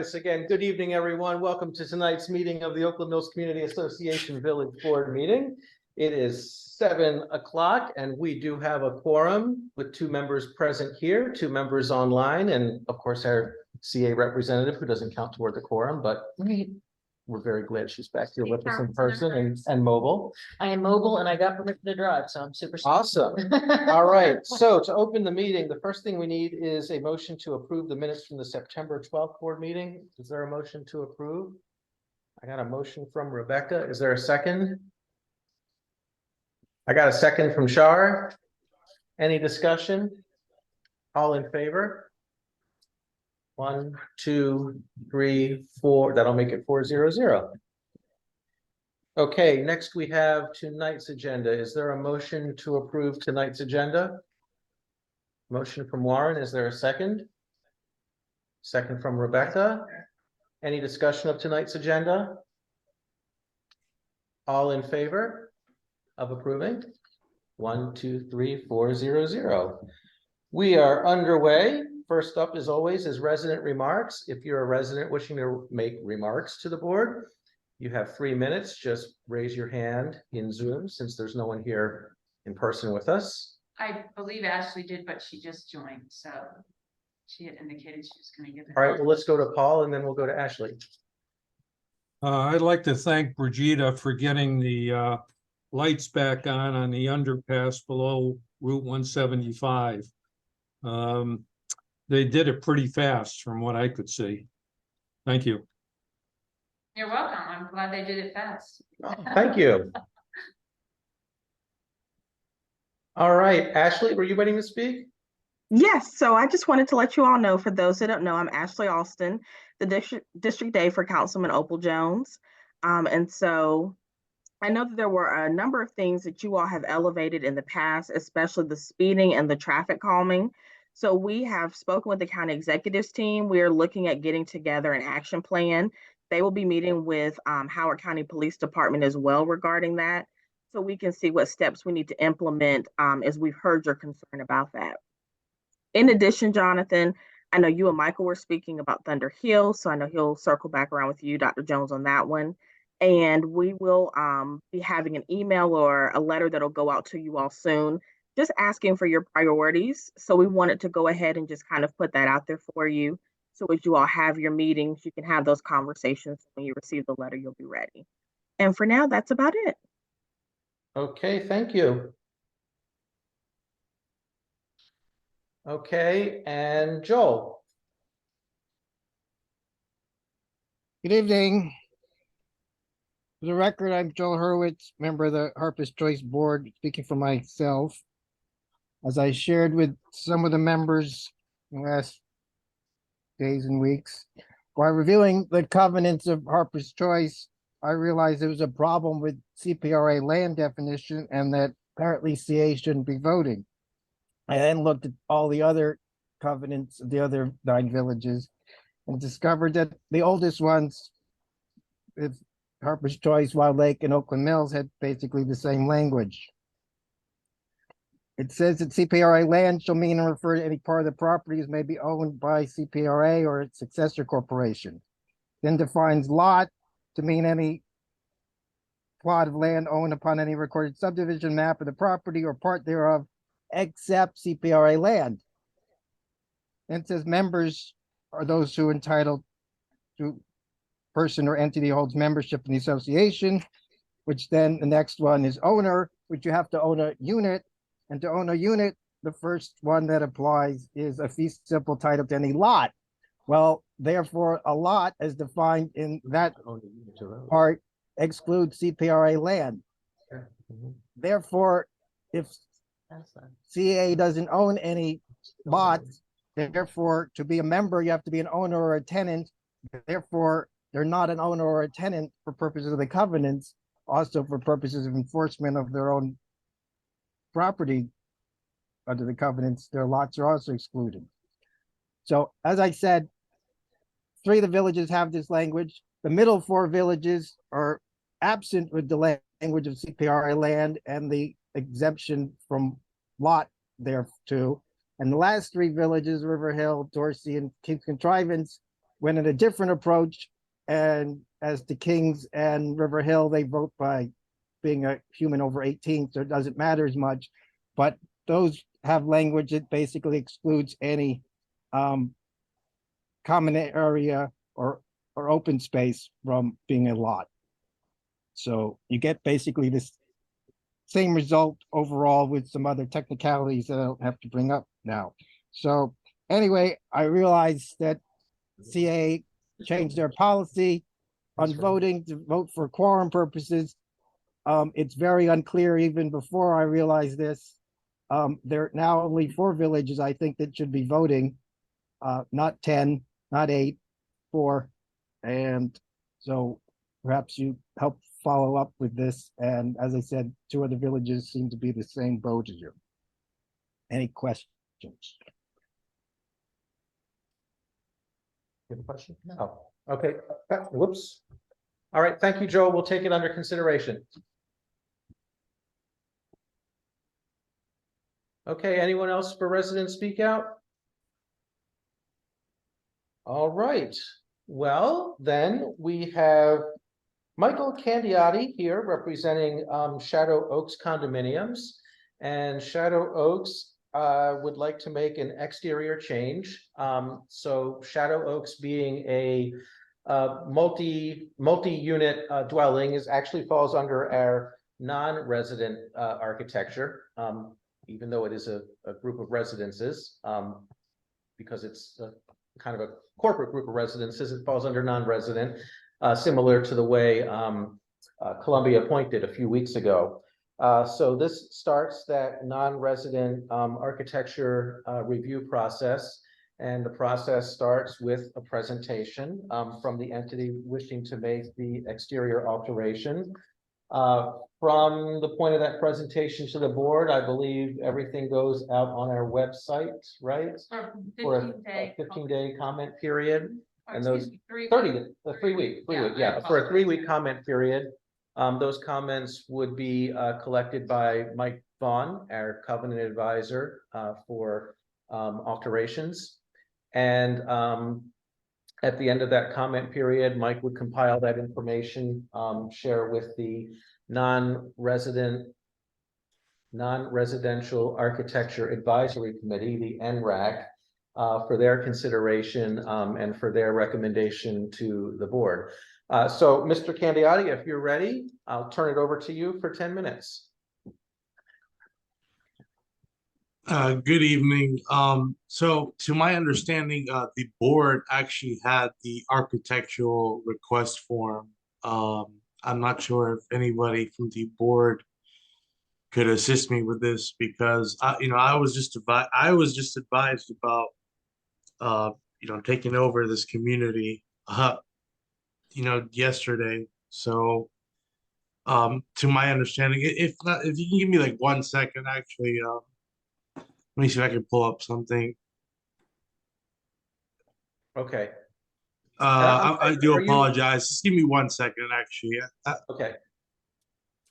Again, good evening, everyone. Welcome to tonight's meeting of the Oakland Mills Community Association Village Board meeting. It is 7 o'clock and we do have a quorum with 2 members present here, 2 members online, and of course our CA representative who doesn't count toward the quorum, but we're very glad she's back here with us in person and mobile. I am mobile and I got permission to drive, so I'm super awesome. All right, so to open the meeting, the first thing we need is a motion to approve the minutes from the September 12th board meeting. Is there a motion to approve? I got a motion from Rebecca. Is there a second? I got a second from Shar. Any discussion? All in favor? 1, 2, 3, 4. That'll make it 4-0-0. Okay, next we have tonight's agenda. Is there a motion to approve tonight's agenda? Motion from Warren. Is there a second? Second from Rebecca. Any discussion of tonight's agenda? All in favor of approving? 1, 2, 3, 4-0-0. We are underway. First up, as always, is resident remarks. If you're a resident wishing to make remarks to the board, you have 3 minutes. Just raise your hand in Zoom since there's no one here in person with us. I believe Ashley did, but she just joined, so she had indicated she was going to give it. All right, well, let's go to Paul and then we'll go to Ashley. I'd like to thank Brigida for getting the lights back on the underpass below Route 175. They did it pretty fast from what I could see. Thank you. You're welcome. I'm glad they did it fast. Oh, thank you. All right, Ashley, were you waiting to speak? Yes, so I just wanted to let you all know, for those that don't know, I'm Ashley Alston, the district aide for Councilman Opal Jones. And so I know that there were a number of things that you all have elevated in the past, especially the speeding and the traffic calming. So we have spoken with the county executives team. We are looking at getting together an action plan. They will be meeting with Howard County Police Department as well regarding that, so we can see what steps we need to implement as we've heard your concern about that. In addition, Jonathan, I know you and Michael were speaking about Thunder Hill, so I know he'll circle back around with you, Dr. Jones, on that one. And we will be having an email or a letter that'll go out to you all soon, just asking for your priorities. So we wanted to go ahead and just kind of put that out there for you. So as you all have your meetings, you can have those conversations. When you receive the letter, you'll be ready. And for now, that's about it. Okay, thank you. Okay, and Joel. Good evening. For the record, I'm Joel Hurwitz, member of the Harper's Choice Board, speaking for myself. As I shared with some of the members in the last days and weeks, while reviewing the covenants of Harper's Choice, I realized there was a problem with CPRA land definition and that apparently CA shouldn't be voting. I then looked at all the other covenants of the other 9 villages and discovered that the oldest ones, with Harper's Choice, Wild Lake, and Oakland Mills, had basically the same language. It says that CPRA land shall mean and refer to any part of the properties may be owned by CPRA or its successor corporation. Then defines lot to mean any plot of land owned upon any recorded subdivision map of the property or part thereof, except CPRA land. And says members are those who are entitled to person or entity holds membership in the association, which then the next one is owner, which you have to own a unit. And to own a unit, the first one that applies is a fee simple title to any lot. Well, therefore, a lot as defined in that part excludes CPRA land. Therefore, if CA doesn't own any lots, therefore, to be a member, you have to be an owner or a tenant. Therefore, they're not an owner or a tenant for purposes of the covenants, also for purposes of enforcement of their own property under the covenants, their lots are also excluded. So as I said, 3 of the villages have this language. The middle 4 villages are absent with the language of CPRA land and the exemption from lot thereto. And the last 3 villages, River Hill, Dorsey, and King's Contrivance, went in a different approach. And as the Kings and River Hill, they vote by being a human over 18, so it doesn't matter as much. But those have language that basically excludes any common area or open space from being a lot. So you get basically this same result overall with some other technicalities that I don't have to bring up now. So anyway, I realized that CA changed their policy on That's right. voting to vote for quorum purposes. It's very unclear even before I realized this. There are now only 4 villages, I think, that should be voting, not 10, not 8, 4. And so perhaps you help follow up with this. And as I said, 2 other villages seem to be the same boat as you. Any questions? You have a question? No. Oh, okay. Whoops. All right, thank you, Joe. We'll take it under consideration. Okay, anyone else for resident speak out? All right, well, then we have Michael Candiotti here representing Shadow Oaks condominiums. And Shadow Oaks would like to make an exterior change. So Shadow Oaks being a multi-unit dwelling actually falls under our non-resident architecture, even though it is a group of residences, because it's kind of a corporate group of residences. It falls under non-resident, similar to the way Columbia Point did a few weeks ago. So this starts that non-resident architecture review process. And the process starts with a presentation from the entity wishing to make the exterior alteration. From the point of that presentation to the board, I believe everything goes out on our website, right? For a 15-day comment period. And those 30, the 3 week, yeah, for a 3-week comment period. Those comments would be collected by Mike Vaughn, our covenant advisor for alterations. And at the end of that comment period, Mike would compile that information, share with the non-residential architecture advisory committee, the NRAC, for their consideration and for their recommendation to the board. So Mr. Candiotti, if you're ready, I'll turn it over to you for 10 minutes. Good evening. So to my understanding, the board actually had the architectural request form. I'm not sure if anybody from the board could assist me with this because I was just advised about taking over this community yesterday. So to my understanding, if not, if you can give me like 1 second, actually, let me see if I can pull up something. Okay. I do Are you- apologize. Just give me 1 second, actually. Okay.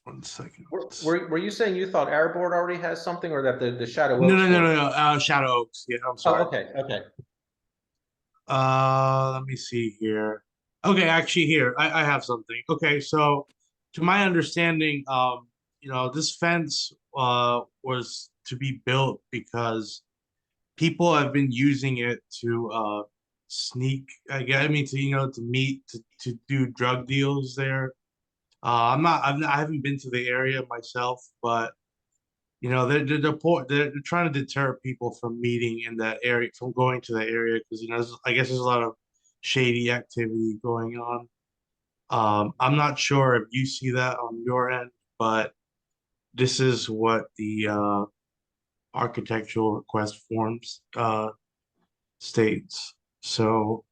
1 second. Were you saying you thought our board already has something, or that the Shadow Oaks? No. Shadow Oaks. Yeah, I'm sorry. Oh, okay. Let me see here. Okay, actually, here I have something. Okay, so to my understanding, this fence was to be built because people have been using it to sneak. I mean, to meet to do drug deals there. I haven't been to the area myself, but they're trying to deter people from meeting in that area, from going to the area, because I guess there's a lot of shady activity going on. I'm not sure if you see that on your end, but this is what the architectural request forms states. So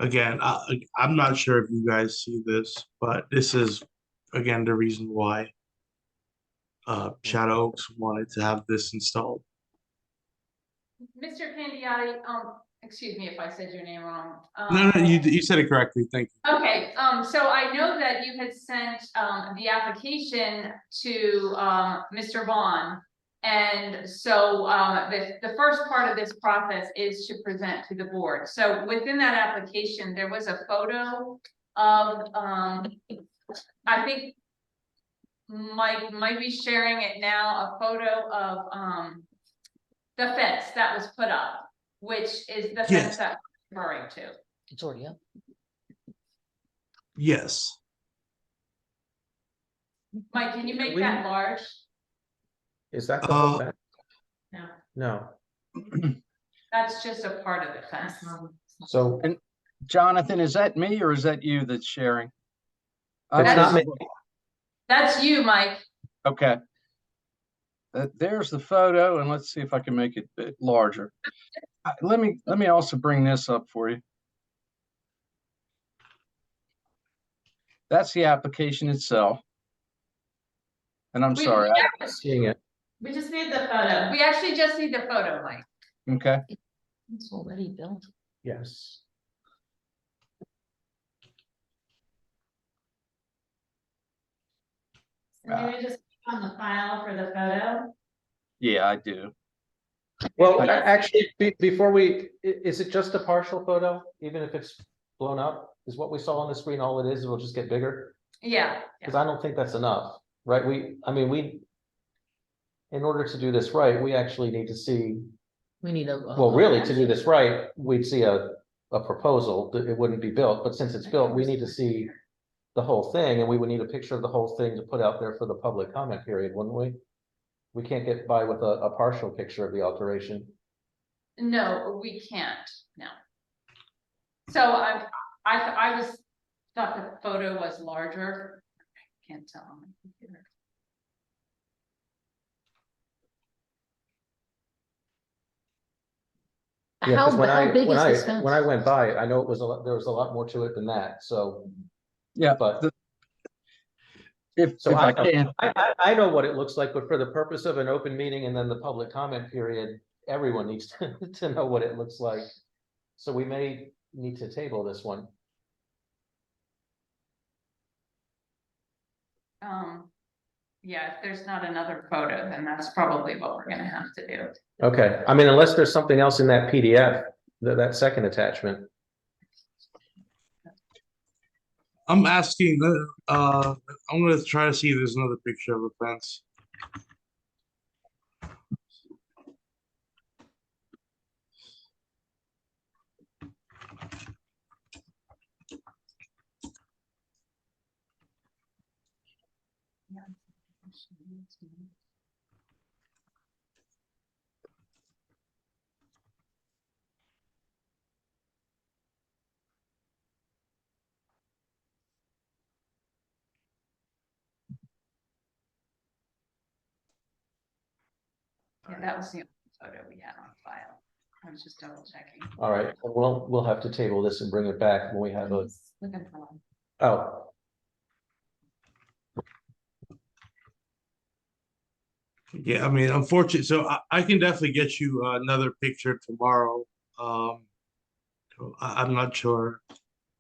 again, I'm not sure if you guys see this, but this is again the reason why Shadow Oaks wanted to have this installed. Mr. Candiotti, excuse me if I said your name wrong. No, you said it correctly. Thank you. Okay, so I know that you had sent the application to Mr. Vaughn And so the first part of this process is to present to the board. So within that application, there was a photo of, I think Mike might be sharing it now, a photo of the fence that was put up, which is the Yes. fence that I'm referring to. It's already up. Yes. Mike, can you make We- that large? Is that the whole Uh, fence? No, No, that's just a part of the fence. so Jonathan, is that me or is that you that's sharing? it's not me. That's you, Mike. Okay. There's the photo, and let's see if I can make it a bit larger. Let me also bring this up for you. That's the application itself. And I'm sorry, Seeing it. We just need the photo. We actually just need the photo, Mike. okay. It's already built. Yes. Maybe just on the file for the photo. Yeah, I do. Well, Yes. actually, before is it just a partial photo, even if it's blown up? Is what we saw on the screen all it is, it will just get bigger? Yeah. Because I don't think that's enough, right? In order to do this right, we actually need to see, We need a. well, really, to do this right, we'd see a proposal that it wouldn't be built, but since it's built, we need to see the whole thing, and we would need a picture of the whole thing to put out there for the public comment period, wouldn't we? We can't get by with a partial picture of the alteration. No, we can't, no. So I was, thought the photo was larger. Can't tell on my computer. Yeah, because How big is this when I fence? went by, I know it was there was a lot more to it than that, so. Yeah, But if so I can, I know what it looks like, but for the purpose of an open meeting and then the public comment period, everyone needs to know what it looks like. So we may need to table this one. Yeah, if there's not another photo, then that's probably what we're gonna have to do. Okay, I mean, unless there's something else in that PDF, that second attachment. I'm asking, I'm gonna try to see if there's another picture of a fence. Yeah, that was the only photo we had on file. I was just double checking. All right, we'll have to table this and bring it back when we have a, Looking for one. oh. Yeah, I mean, unfortunately, so I can definitely get you another picture tomorrow. So I'm not sure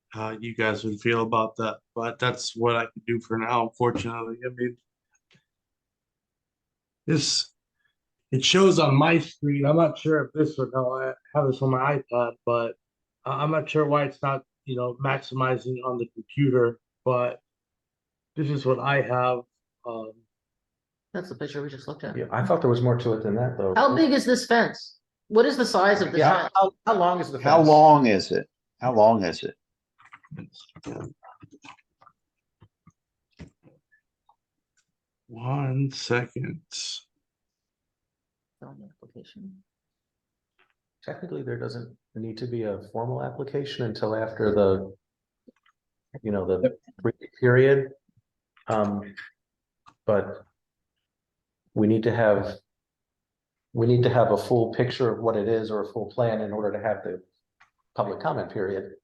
how you guys would feel about that, but that's what I can do for now, unfortunately. I mean, it shows on my screen. I'm not sure if this would how I have this on my iPad, but I'm not sure why it's not, maximizing on the computer, but this is what I have. That's the picture we just looked at. Yeah, I thought there was more to it than that, though. How big is this fence? What is the size of this Yeah, fence? how long is the fence? How long is it? How long is it? One second. On the application. Technically, there doesn't need to be a formal application until after the, the period. But we need to have a full picture of what it is or a full plan in order to have the public comment period.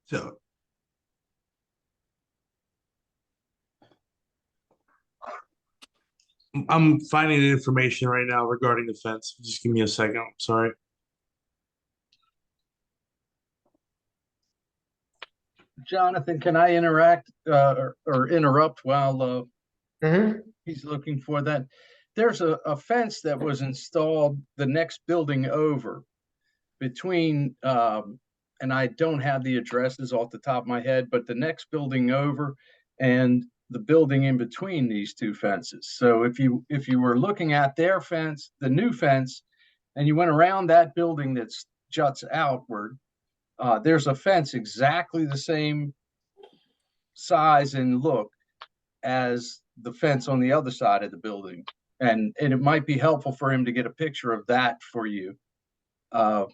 So. I'm finding the information right now regarding the fence. Just give me a second. I'm sorry. Jonathan, can I interact or interrupt while Mhm. he's looking for that? There's a fence that was installed the next building over between, and I don't have the addresses off the top of my head, but the next building over and the building in between these two fences. So if you were looking at their fence, the new fence, and you went around that building that juts outward, there's a fence exactly the same size and look as the fence on the other side of the building. And it might be helpful for him to get a picture of that for you. Because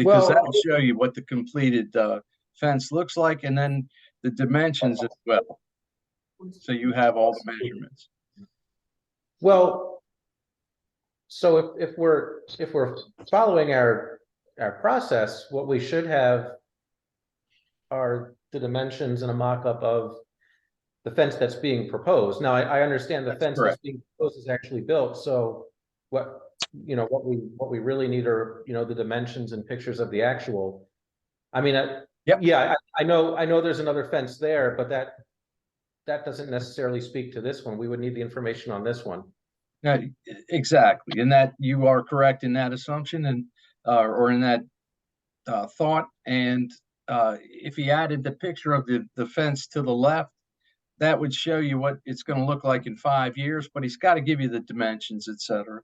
Well- that'll show you what the completed fence looks like, and then the dimensions as well. So you have all the measurements. Well, so if we're following our process, what we should have are the dimensions and a mock-up of the fence that's being proposed. Now, I understand the That's fence correct. that's being proposed is actually built, so what we really need are, the dimensions and pictures of the actual. I mean, Yep. yeah, I know there's another fence there, but that doesn't necessarily speak to this one. We would need the information on this one. Exactly, and that you are correct in that assumption and or in that thought. And if he added the picture of the fence to the left, that would show you what it's going to look like in 5 years. But he's got to give you the dimensions, et cetera,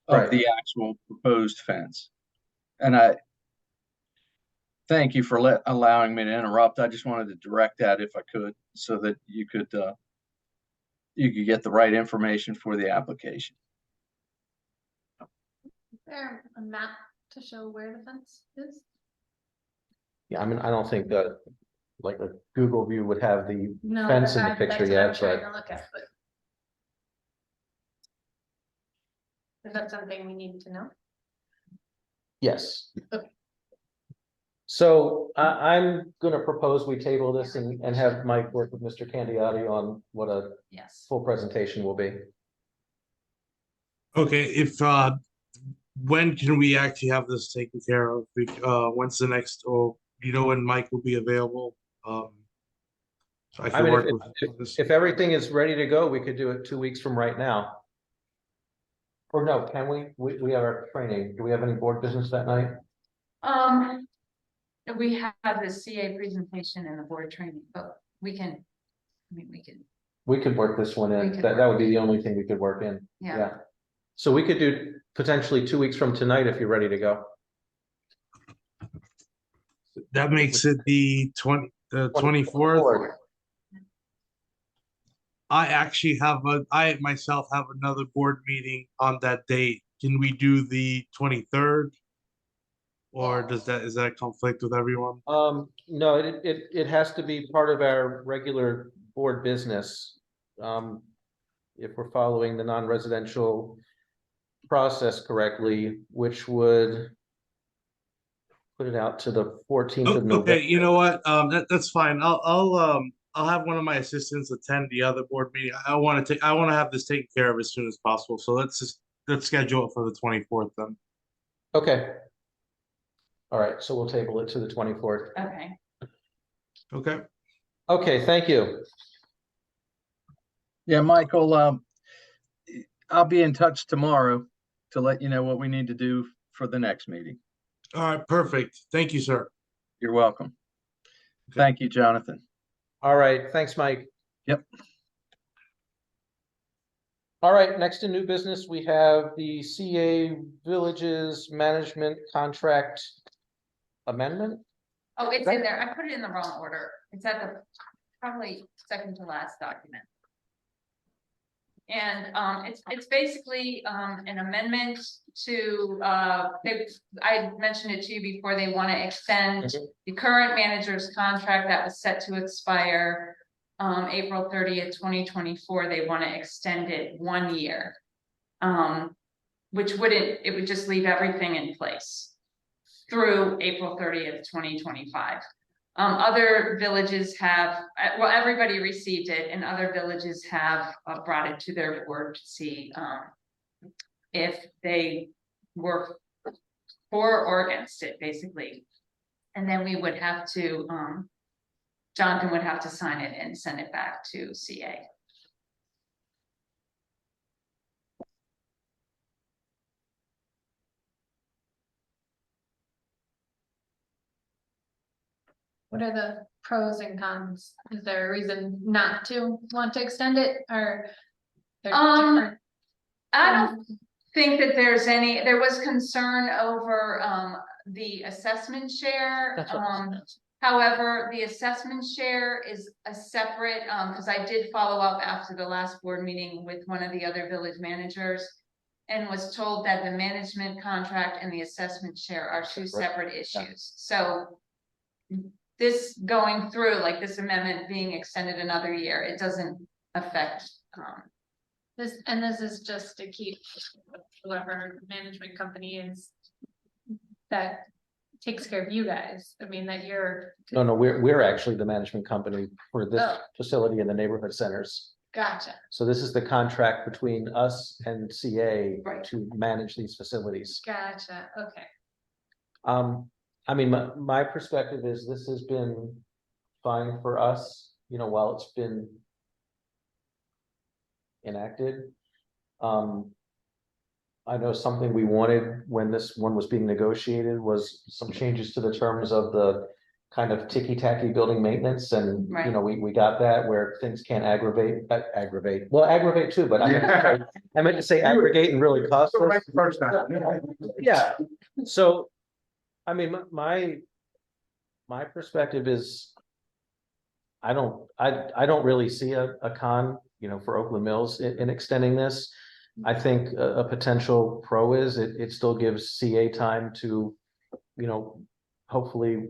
of Right. the actual proposed fence. And I thank you for allowing me to interrupt. I just wanted to direct that if I could, so that you could get the right information for the application. Is there a map to show where the fence is? Yeah, I mean, I don't think that like a Google view would have the No, fence in the that's picture what I'm yet, trying but to look at, but. Is that something we need to know? yes. Okay. So I'm gonna propose we table this and have Mike work with Mr. Candiotti on what a Yes. full presentation will be. Okay, if when can we actually have this taken care of? When's the next, or do you know when Mike will be available? So I I can mean, work with this. if everything is ready to go, we could do it 2 weeks from right now. Or no, can we? We have our training. Do we have any board business that night? We have the CA presentation and the board training, but we can, I mean, We could work this one We in. could That work would be the only thing we could work in. yeah. So we could do potentially 2 weeks from tonight if you're ready to go. That makes it the 24th. I myself have another board meeting on that date. Can we do the 23rd? Or is that conflict with everyone? No, it has to be part of our regular board business. If we're following the non-residential process correctly, which would put it out to the 14th of November. Okay, you know what? That's fine. I'll have one of my assistants attend the other board meeting. I want to have this taken care of as soon as possible. So let's schedule it for the 24th then. Okay. All right, so we'll table it to the 24th. Okay. Okay. Okay, thank you. Yeah, Michael, I'll be in touch tomorrow to let you know what we need to do for the next meeting. All right, perfect. Thank you, sir. You're welcome. Okay. Thank you, Jonathan. All right, thanks, Mike. Yep. All right, next in new business, we have the CA Villages Management Contract Amendment. Oh, it's in there. I put it in the wrong order. It's at the probably second to last document. And it's basically an amendment to I mentioned it to you before, they want to extend the current manager's contract that was set to expire April 30th, 2024. They want to extend it 1 year. Which it would just leave everything in place through April 30th, 2025. Other villages have, well, everybody received it, and other villages have brought it to their board to see if they were for or against it, basically. And then we would have to, Jonathan would have to sign it and send it back to CA. What are the pros and cons? Is there a reason not to want to extend it or? they're different? I don't think that there was concern over the assessment share. That's what it says. However, the assessment share is a separate, because I did follow up after the last board meeting with one of the other village managers. And was told that the management contract and the assessment share are two separate issues. So this going through, like this amendment being extended another year, it doesn't affect, This is just to keep whoever management company is that takes care of you guys. I mean, that you're. No, we're actually the management company for this Oh. facility in the neighborhood centers. Gotcha. So this is the contract between us and CA Right. to manage these facilities. Gotcha. Okay. I mean, my perspective is this has been fine for us, while it's been enacted. I know something we wanted when this one was being negotiated was some changes to the terms of the kind of ticky-tacky building maintenance, and Right. we got that where things can't aggravate too, but I meant to say aggregate and really cost us. Yeah, so, I mean, my perspective is I don't really see a con, for Oakland Mills in extending this. I think a potential pro is it still gives CA time to, hopefully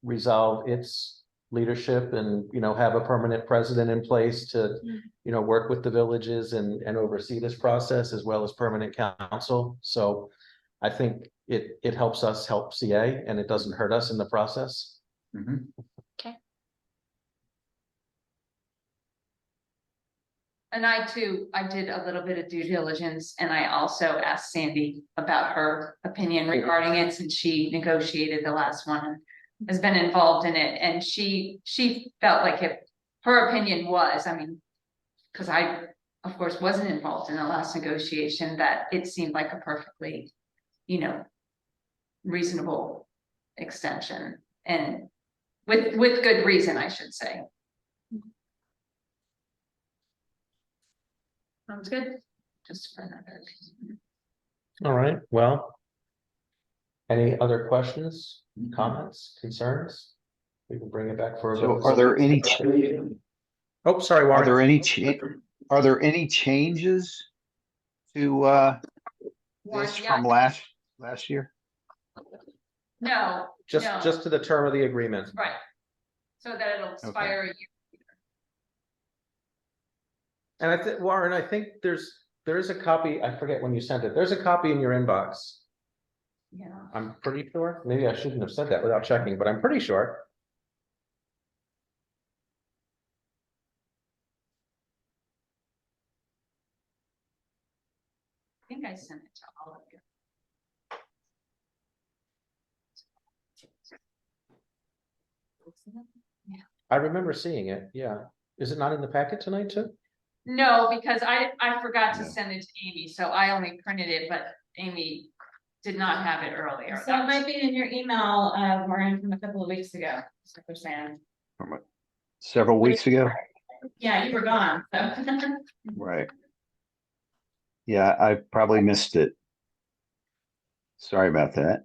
resolve its leadership and, have a permanent president in place to, work with the villages and oversee this process as well as permanent council. So I think it helps us help CA and it doesn't hurt us in the process. And I did a little bit of due diligence, and I also asked Sandy about her opinion regarding it, since she negotiated the last one and has been involved in it, and she felt like if her opinion was, I mean, because I, of course, wasn't involved in the last negotiation, that it seemed like a perfectly, reasonable extension, and with good reason, I should say. Sounds good. Just for another. All right, well. Any other questions, comments, concerns? We can bring it back for a So vote. are there any, Oh, sorry, are there Warren. are there any changes to, this Yeah. from last year? No. Just no. to the term of the agreement. Right. So that it'll expire a year. And I think, Warren, I think there is a copy, I forget when you sent it. There's a copy in your inbox. Yeah. I'm pretty sure. Maybe I shouldn't have said that without checking, but I'm pretty sure. I think I sent it to all of you. Yeah. I remember seeing it. Yeah. Is it not in the packet tonight too? No, because I forgot to No. send it to Amy, so I only printed it, but Amy did not have it earlier. So it might be in your email, Warren, from a couple of weeks ago, is what they're saying. Several weeks ago? Yeah, you were gone, so. Right. Yeah, I probably missed it. Sorry about that.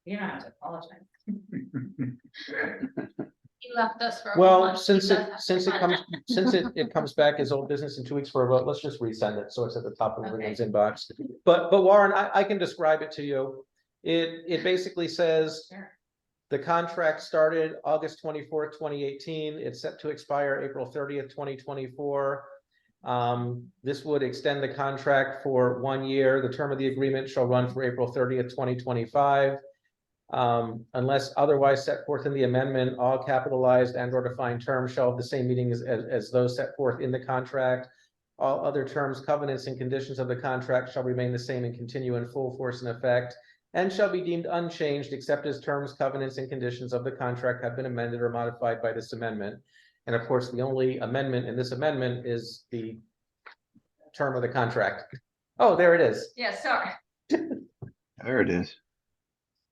You don't have to apologize. You left us for. a Well, month. since You it, does have since to it find comes, that. it comes back as old business in 2 weeks for a vote, let's just resend it. So it's at the top of Okay. everyone's inbox. But Warren, I can describe it to you. It basically says Sure. the contract started August 24th, 2018. It's set to expire April 30th, 2024. This would extend the contract for 1 year. The term of the agreement shall run for April 30th, 2025. Unless otherwise set forth in the amendment, all capitalized and or defined terms shall have the same meaning as those set forth in the contract. All other terms, covenants, and conditions of the contract shall remain the same and continue in full force and effect, and shall be deemed unchanged except as terms, covenants, and conditions of the contract have been amended or modified by this amendment. And of course, the only amendment in this amendment is the term of the contract. Oh, there it is. Yeah, sorry. There it is.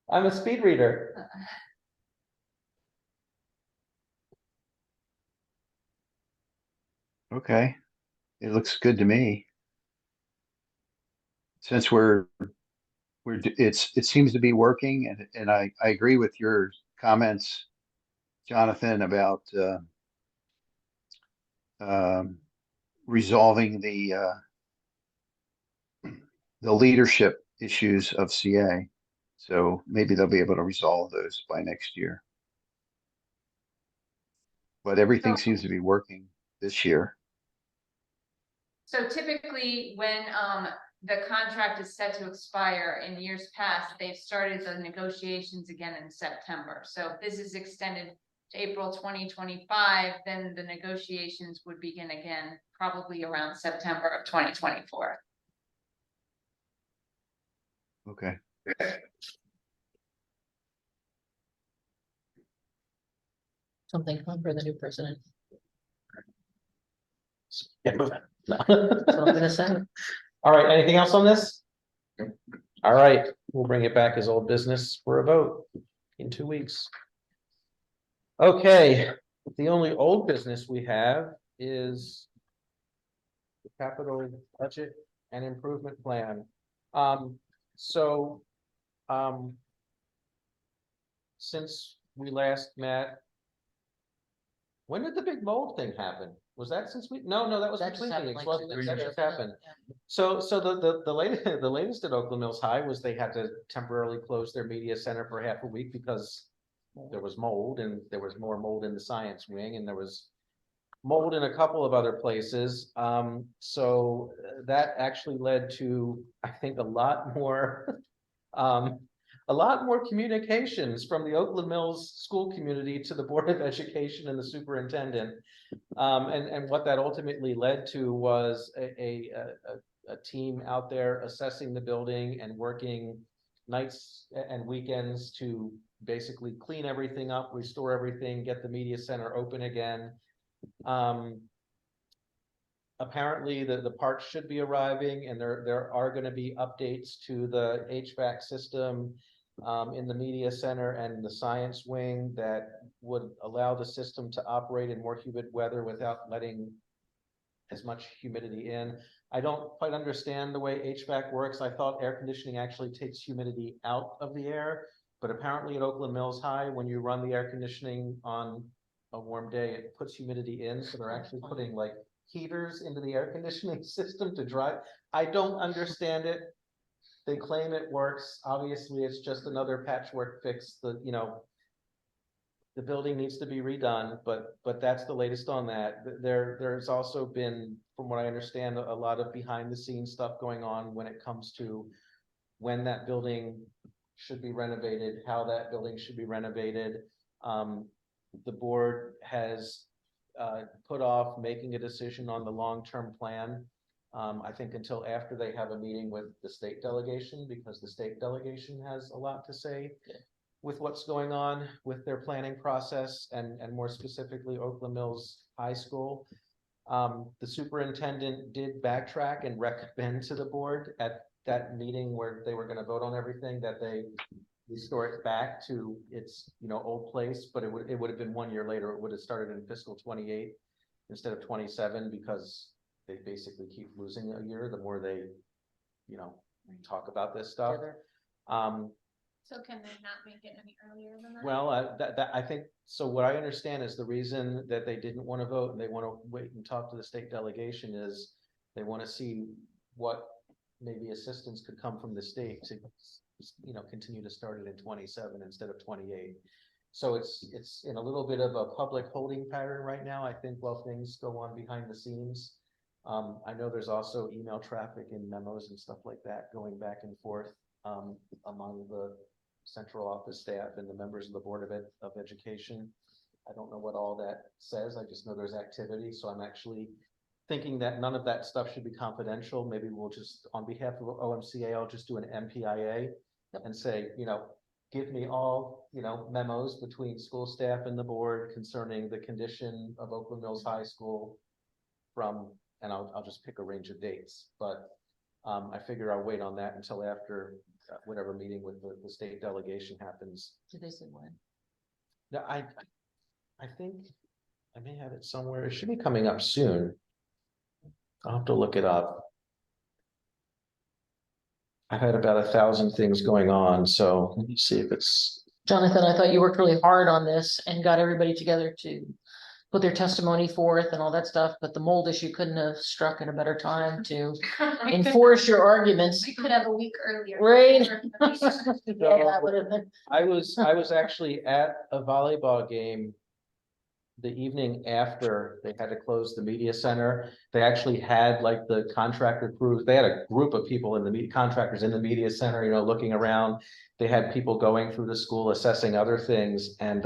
I'm a speed reader. Okay. It looks good to me. Since it seems to be working, and I agree with your comments, Jonathan, about resolving the leadership issues of CA. So maybe they'll be able to resolve those by next year. But everything So- seems to be working this year. So typically, when the contract is set to expire in years past, they've started the negotiations again in September. So if this is extended to April 2025, then the negotiations would begin again, probably around September of 2024. Okay. Something fun for the new president. Yeah, move it. That's what I'm gonna say. All right, anything else on this? All right, we'll bring it back as old business for a vote in 2 weeks. Okay, the only old business we have is the capital budget and improvement plan. So, since we last met, when did the big mold thing happen? Was that since no, that was That just between happened meetings, like wasn't 2 it? weeks That ago. just happened. So the latest at Oakland Mills High was they had to temporarily close their media center for half a week because there was mold, and there was more mold in the science wing, and there was mold in a couple of other places. So that actually led to, I think, a lot more communications from the Oakland Mills school community to the Board of Education and the superintendent. And what that ultimately led to was a team out there assessing the building and working nights and weekends to basically clean everything up, restore everything, get the media center open again. Apparently the parts should be arriving, and there are going to be updates to the HVAC system in the media center and the science wing that would allow the system to operate in more humid weather without letting as much humidity in. I don't quite understand the way HVAC works. I thought air conditioning actually takes humidity out of the air, but apparently at Oakland Mills High, when you run the air conditioning on a warm day, it puts humidity in. So they're actually putting like heaters into the air conditioning system to dry. I don't understand it. They claim it works. Obviously, it's just another patchwork fix. The building needs to be redone, but that's the latest on that. There's also been, from what I understand, a lot of behind the scenes stuff going on when it comes to when that building should be renovated, how that building should be renovated. The board has put off making a decision on the long-term plan. I think until after they have a meeting with the state delegation, because the state delegation has a lot to say with what's going on with their planning process, and more specifically Oakland Mills High School. The superintendent did backtrack and recommend to the board at that meeting where they were going to vote on everything that they restore it back to its old place, but it would have been 1 year later. It would have started in fiscal 28 instead of 27, because they basically keep losing a year the more they talk about this stuff. So can they not make it any earlier than that? Well, I think, so what I understand is the reason that they didn't want to vote and they want to wait and talk to the state delegation is they want to see what maybe assistance could come from the state to, continue to start it in 27 instead of 28. So it's in a little bit of a public holding pattern right now, I think, while things go on behind the scenes. I know there's also email traffic and memos and stuff like that going back and forth among the central office staff and the members of the Board of Education. I don't know what all that says. I just know there's activity, so I'm actually thinking that none of that stuff should be confidential. Maybe we'll just, on behalf of OMCA, I'll just do an MPIA and say, give me all, memos between school staff and the board concerning the condition of Oakland Mills High School from, and I'll just pick a range of dates, but I figure I'll wait on that until after whatever meeting with the state delegation happens. Did they say when? No, I think I may have it somewhere. It should be coming up soon. I'll have to look it up. I've had about 1,000 things going on, so let me see if it's. Jonathan, I thought you worked really hard on this and got everybody together to put their testimony forth and all that stuff, but the mold issue couldn't have struck at a better time to enforce your arguments. We could have a week earlier. Right. Yeah, that would have been. I was actually at a volleyball game the evening after they had to close the media center. They actually had like the contractor crews. They had a group of people in the contractors in the media center, looking around. They had people going through the school, assessing other things. And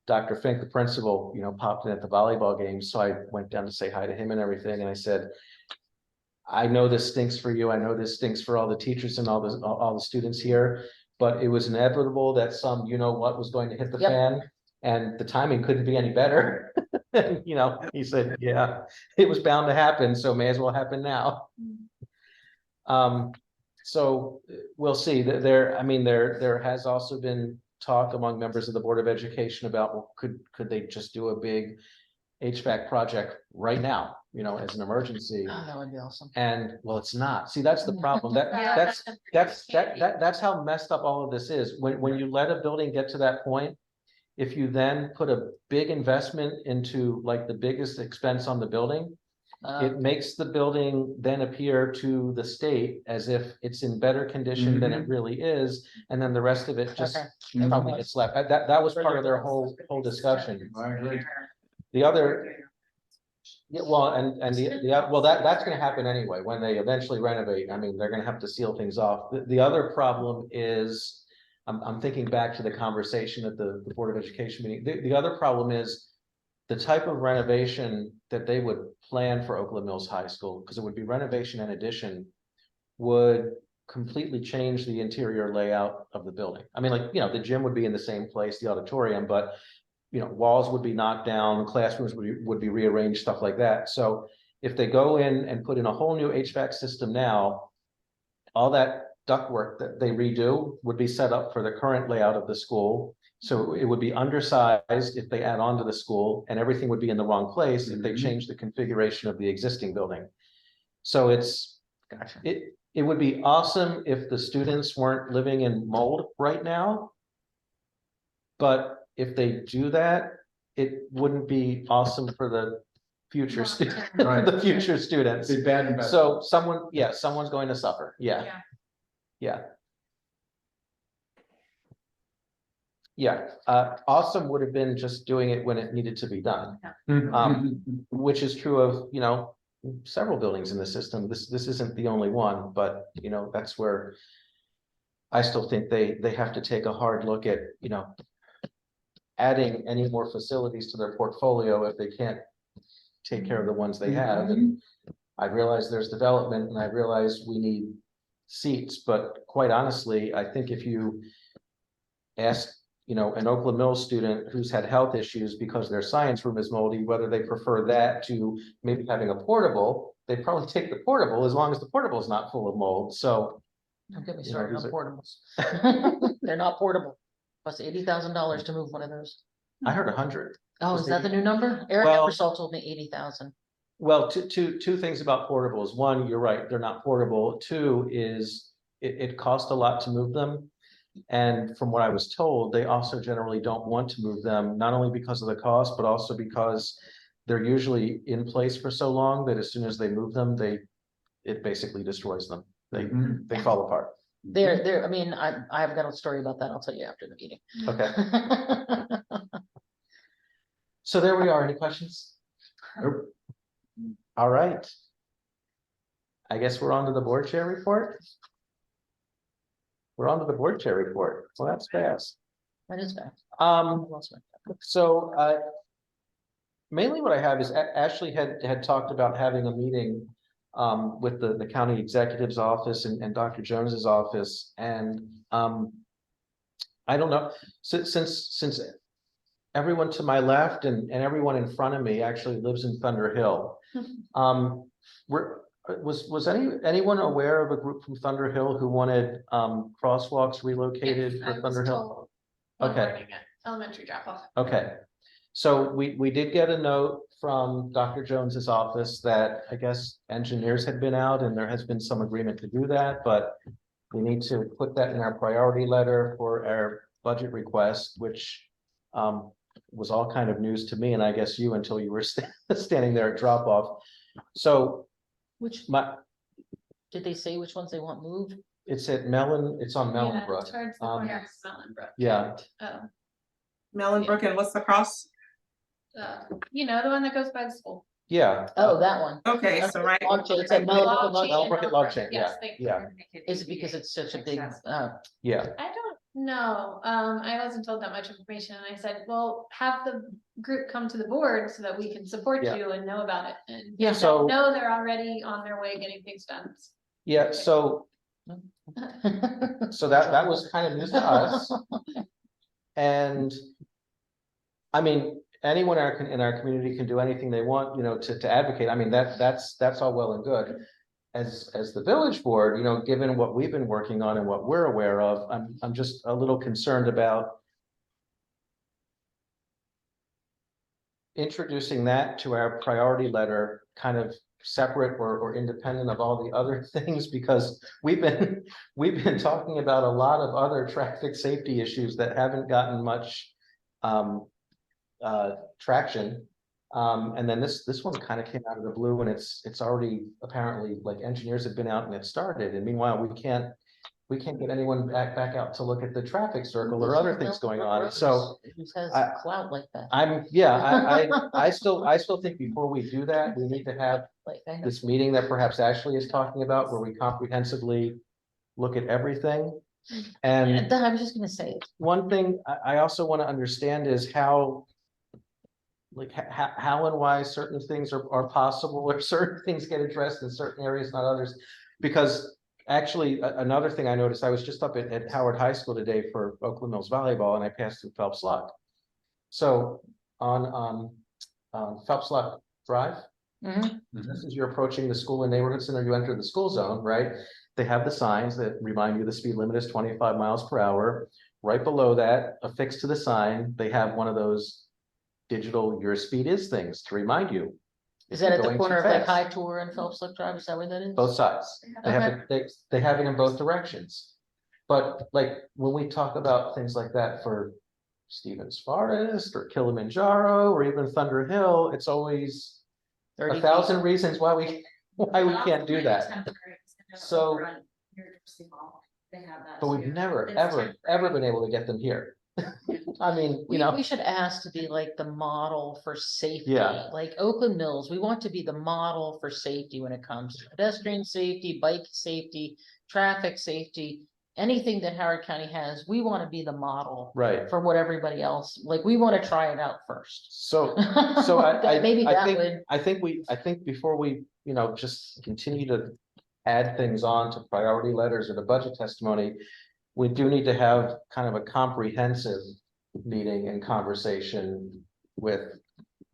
Dr. Fink, the principal, popped in at the volleyball game. So I went down to say hi to him and everything. And I said, I know this stinks for you. I know this stinks for all the teachers and all the students here, but it was inevitable that some, what was going to hit the Yep. fan, and the timing couldn't be any better. He said, yeah, it was bound to happen. So may as well happen now. So we'll see that there has also been talk among members of the Board of Education about, well, could they just do a big HVAC project right now, as an emergency? Oh, that would be awesome. And well, it's not. See, that's the problem. That's how messed up all of this is. When you let a building get to that point, if you then put a big investment into like the biggest expense on the building, it makes the building then appear to the state as if it's in better condition than it really is, and then the rest of it just Okay. probably gets left. That was part of their whole discussion. I agree. The other, yeah, well, that's going to happen anyway when they eventually renovate. I mean, they're going to have to seal things off. The other problem is, I'm thinking back to the conversation at the Board of Education meeting. The other problem is the type of renovation that they would plan for Oakland Mills High School, because it would be renovation and addition, would completely change the interior layout of the building. I mean, the gym would be in the same place, the auditorium, but walls would be knocked down, classrooms would be rearranged, stuff like that. So if they go in and put in a whole new HVAC system now, all that ductwork that they redo would be set up for the current layout of the school. So it would be undersized if they add on to the school, and everything would be in the wrong place if they change the configuration of the existing building. So it would be awesome if the students weren't living in mold right now. But if they do that, it wouldn't be awesome for the future Right. the future students. Be bad and bad. So someone's going to suffer. Yeah. Awesome would have been just doing it when it needed to be done. Which is true of, several buildings in the system. This isn't the only one, but that's where I still think they have to take a hard look at, adding any more facilities to their portfolio if they can't take care of the ones they have. And I realize there's development, and I realize we need seats, but quite honestly, I think if you ask, an Oakland Mills student who's had health issues because their science room is moldy, whether they prefer that to maybe having a portable, they'd probably take the portable as long as the portable is not full of mold. So Don't get me You know, started on these portables. They're not portable. Plus $80,000 to move one of those. I heard 100. Oh, Was is that the- the new number? Eric Well- Ebersol told me 80,000. Well, two things about portables. One, you're right, they're not portable. Two is it costs a lot to move them. And from what I was told, they also generally don't want to move them, not only because of the cost, but also because they're usually in place for so long that as soon as they move them, it basically destroys them. They fall apart. I mean, I've got a story about that. I'll tell you after the meeting. Okay, so there we are. Any questions? Nope. All right. I guess we're on to the board chair report. we're on to the board chair report. Well, that's fast. That is bad. So, mainly what I have is Ashley had talked about having a meeting with the county executive's office and Dr. Jones's office, and I don't know, since everyone to my left and everyone in front of me actually lives in Thunder Hill. Was anyone aware of a group from Thunder Hill who wanted crosswalks relocated Yes, I for was Thunder Hill? told one Okay. morning at elementary drop off. Okay, so we did get a note from Dr. Jones's office that I guess engineers had been out and there has been some agreement to do that, but we need to put that in our priority letter for our budget request, which was all kind of news to me and I guess you until you were standing there at drop off. So Which, did they say which ones they want moved? it's at Mellon, it's on Yeah, Mellon Brook. towards the corner of Melonbrook. Yeah. Oh, Mellonbrook, and what's the cross? you know, the one that goes by the school. Yeah. Oh, that one. Okay, so right. Log chain, it's a Log chain. Mellonbrook at Log Chain, yeah, Yes, thank you. yeah, Is it because it's such a big, yeah. I don't know. I wasn't told that much information and I said, well, have the group come to the board so that we can support Yeah. you and know about it. And Yeah. So- no, they're already on their way getting things done. Yeah, so that was kind of news to us. And I mean, anyone in our community can do anything they want, you know, to advocate. I mean, that's all well and good. As the village board, you know, given what we've been working on and what we're aware of, I'm just a little concerned about introducing that to our priority letter, kind of separate or independent of all the other things, because we've been talking about a lot of other traffic safety issues that haven't gotten much traction. And then this one kind of came out of the blue, and it's already apparently, like, engineers have been out and it started, and meanwhile we can't get anyone back out to look at the traffic circle or other things going on. So Who has I- clout like that? I still think before we do that, we need to have Like, I know. this meeting that perhaps Ashley is talking about, where we comprehensively look at everything. And I was just gonna say it. one thing I also want to understand is how, like, how and why certain things are possible, or certain things get addressed in certain areas, not others. Because actually, another thing I noticed, I was just up at Howard High School today for Oakland Mills volleyball, and I passed through Phelps Lock. So on Phelps Lock Drive, this is, you're approaching the school and neighborhood center, you enter the school zone, right? They have the signs that remind you the speed limit is 25 miles per hour. Right below that, affixed to the sign, they have one of those digital "your speed is" things to remind you. Is that at the Going too corner of like fast. High Tour and Phelps Lake Drive? Is that where that is? Both sides. They have it, they have it in both directions. But like, when we talk about things like that for Stevens Forest or Kilimanjaro or even Thunder Hill, it's always 30 feet. 1,000 reasons why we can't do that. So- But we've never, ever been able to get them here. I mean, you We know, should ask to be like the model for safety. Yeah. Like Oakland Mills, we want to be the model for safety when it comes to pedestrian safety, bike safety, traffic safety. Anything that Howard County has, we want to be the model right. for what everybody else, like, we want to try it out first. So I Maybe that think, would, I think before we, you know, just continue to add things on to priority letters or the budget testimony, we do need to have kind of a comprehensive meeting and conversation with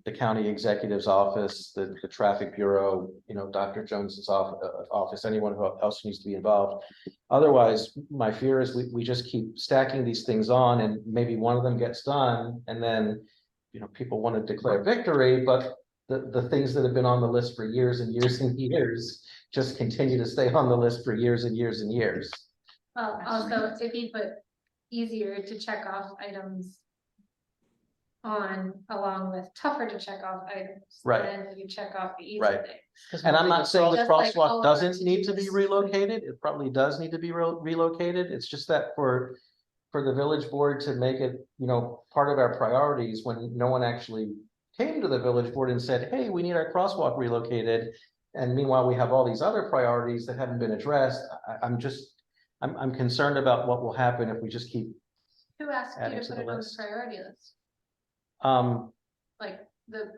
the county executive's office, the traffic bureau, you know, Dr. Jones's office, anyone who else needs to be involved. Otherwise, my fear is we just keep stacking these things on, and maybe one of them gets done, and then, you know, people want to declare victory, but the things that have been on the list for years and years and years just continue to stay on the list for years and years and years. Well, also, if you put easier to check off items on, along with tougher to check off items. Right. Then you check off the easy Right. things. And I'm not saying the Just like all crosswalk of our doesn't need to be to-dos. relocated, it probably does need to be relocated, it's just that for the village board to make it, you know, part of our priorities, when no one actually came to the village board and said, hey, we need our crosswalk relocated, and meanwhile, we have all these other priorities that haven't been addressed, I'm just, I'm concerned about what will happen if we just keep, Who asked you Adding to to put the it on the list. priority list? um, Like the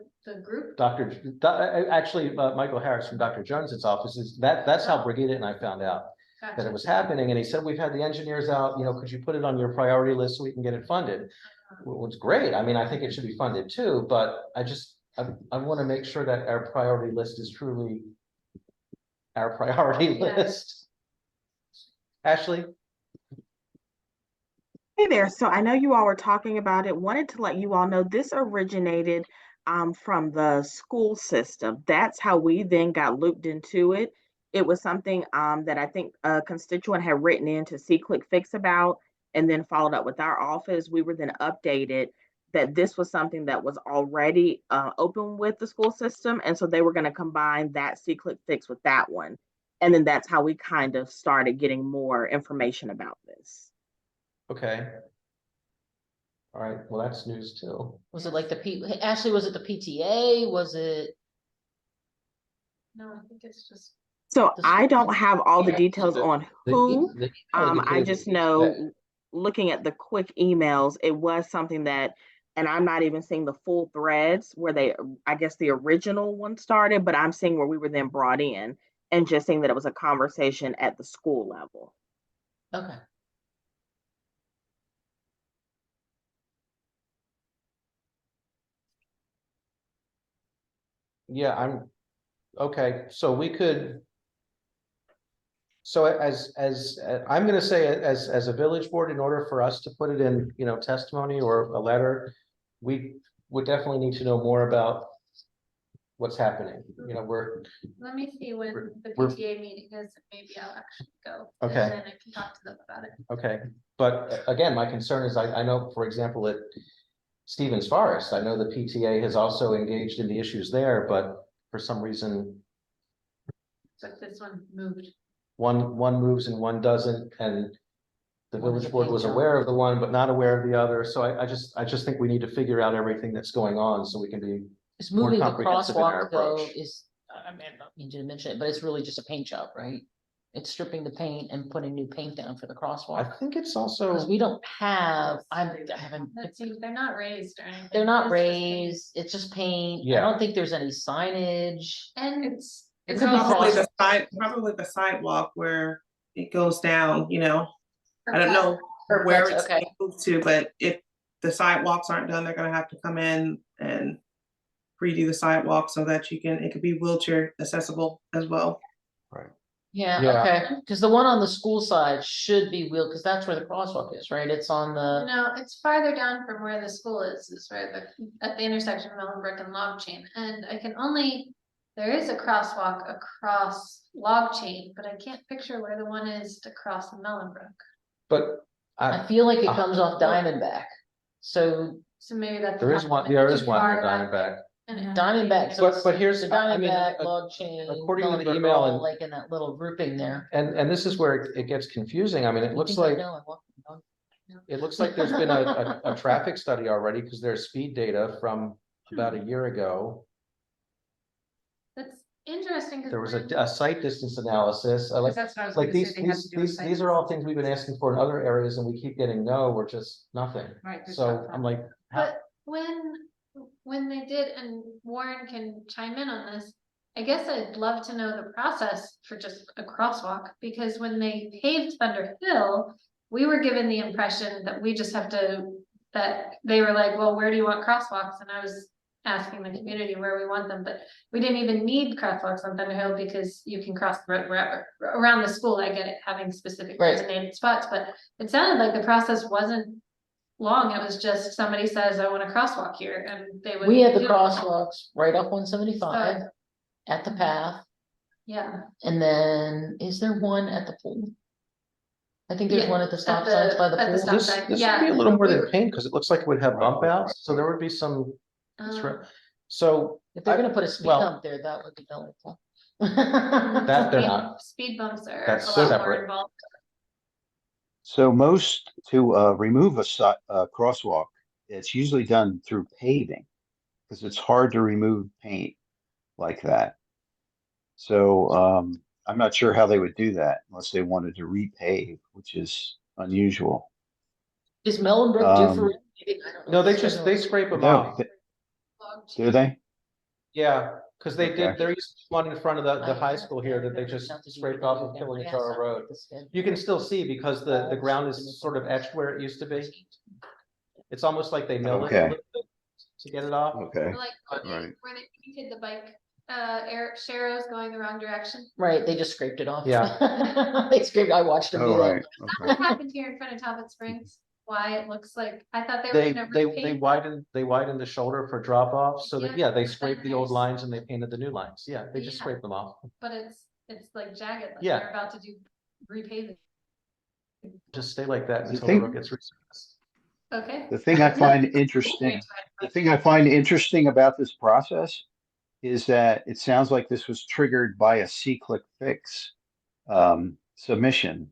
group? Actually, Michael Harris from Dr. Jones's office that's how Oh. Brigida and I found out that it Gotcha. was happening. And he said, we've had the engineers out, could you put it on your priority list so we can get it funded? Well, it's great. I mean, I think it should be funded too, but I want to make sure that our priority list is truly our priority Yeah. list. Ashley? Hey there, so I know you all were talking about it, wanted to let you all know this originated from the school system. That's how we then got looped into it. It was something that I think a constituent had written in to see Quick Fix about and then followed up with our office. We were then updated that this was something that was already open with the school system. And so they were going to combine that See Click Fix with that one. And then that's how we kind of started getting more information about this. Okay. All right, well, that's news too. Was it like Ashley, was it the PTA? Was it? No, I think it's just. So The I don't school- have all the Yeah, details on who. I I just know looking at the quick emails, it was something that, and I'm not even seeing the full threads where I guess the original one started, but I'm seeing where we were then brought in and just seeing that it was a conversation at the school level. Okay. Yeah, okay, so we could. So I'm gonna say as a village board, in order for us to put it in, testimony or a letter, we would definitely need to know more about what's happening. Let me see when the we're- PTA meeting is, and maybe I'll actually go. And Okay. then I can talk to them about it. Okay, but again, my concern is I know, for example, at Stevens Forest, I know the PTA has also engaged in the issues there, but for some reason, But this one moved. one moves and one doesn't, and the One is village a board paint was job. aware of the one, but not aware of the other, so I just think we need to figure out everything that's going on, so we can be. Is more moving the comprehensive in our crosswalk though approach. I mean, I don't mean to mention it, but it's really just a paint job, right? It's stripping the paint and putting new paint down for the I crosswalk. think it's Because also, we don't have, I haven't, Let's see, they're not raised or anything. they're not It's just paint. raised, it's just paint. I Yeah. don't think there's any signage. And It's It it's could be also Probably the sidewalk where it goes down, I don't know Curb where cuts, it's okay. moved to, but if the sidewalks aren't done, they're gonna have to come in and redo the sidewalk so that it could be wheelchair accessible as well. Yeah, Yeah. okay, because the one on the school side should be wheeled, because that's where the crosswalk is, right? It's on the, no, it's farther down from where the school is where at the intersection of Mellenbrook and Log Chain. And there is a crosswalk across Log Chain, but I can't picture where the one is to cross Mellenbrook. but I feel like it comes off Diamondback. So So maybe that's. there is one near Diamondback. Diamondback, But here's, the I mean, Diamondback, Log Chain. according to the Mellenbrook are email all and- like in that little grouping there. and this is where it gets confusing. I mean, it You looks think I like, know, I walked the dog. it looks like there's been a traffic study already, because there's speed data from about a year ago. That's interesting. There was a site distance analysis, like, That's what I was like gonna say, they have to do a site these are all things we've been asking for in other areas, and we keep getting no, or just nothing. Right, there's So nothing. I'm like, how, But when they did, and Warren can chime in on this, I guess I'd love to know the process for just a crosswalk, because when they paved Thunder Hill, we were given the impression that we just have to, that they were like, well, where do you want crosswalks? And I was asking the community where we want them, but we didn't even need crosswalks on Thunder Hill because you can cross the road wherever. Around the school, I get it, having specific Right. designated spots, but it sounded like the process wasn't long. It was just somebody says, I want a crosswalk here, and they would. We had the do it. crosswalks right up 175 So, at the path, yeah. and then is there one at the pool? I think there's Yeah, one at the stop the- signs by the at the pool. stop this sign, would yeah, be a little more we than were- paint, because it looks like it would have bump outs, so there would be some. So If they're I- gonna put a speed well- bump there, that would be helpful. That they're speed- not. Speed bumps are That's a lot more separate. involved. So to remove a crosswalk, it's usually done through paving because it's hard to remove paint like that. So I'm not sure how they would do that unless they wanted to repave, which is unusual. Is Mellenbrook due for? Um, repaving? I don't know No, the they just, schedule. they scrape them No, off. do they? Yeah, because they Okay. did, there used to be one in front of the I- high school here that they I've just nothing to do scraped with off it. of Never Kilimanjaro asked. Road. The schedule. You can still see because the ground is sort of etched where it used to be. It's almost like they mill it a Okay. little bit to get it off. Okay. Like Right. when they painted the bike, Sharrow's going the wrong direction. Right, they just scraped it off. Yeah. They scraped, I watched them do All that. right. What Okay. happened here in front of Talbot Springs? Why it looks like, I thought they were They, gonna they repave. widened the shoulder for drop off, so that, Yeah, yeah, they but scraped the then old there's- lines and they painted the new lines. Yeah, they just Yeah. scraped them off. But it's like jagged, like Yeah. they're about to do repaving. Just stay like that The until the thing- road gets resurfaced. Okay. The thing I find interesting, about this process is that it sounds like this was triggered by a C-click fix submission.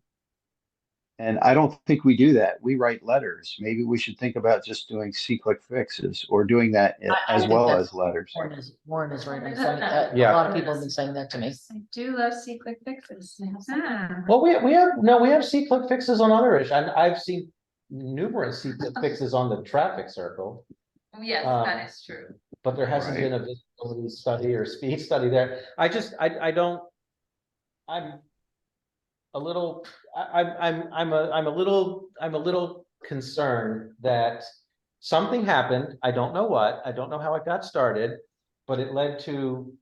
And I don't think we do that. We write letters. Maybe we should think about just doing C-click fixes or doing that I as think well that's- as letters. Warren is right on saying that. A Yeah. lot of people have been saying that to me. I do love C-click fixes. Well, we have C-click fixes on other issues. I've seen numerous C-click fixes on the traffic circle. Yes, Um, that is true. But there hasn't Right. been a visibility study or speed study there. I don't. I'm a little, I'm a little concerned that something happened. I don't know what, I don't know how it got started, but it led to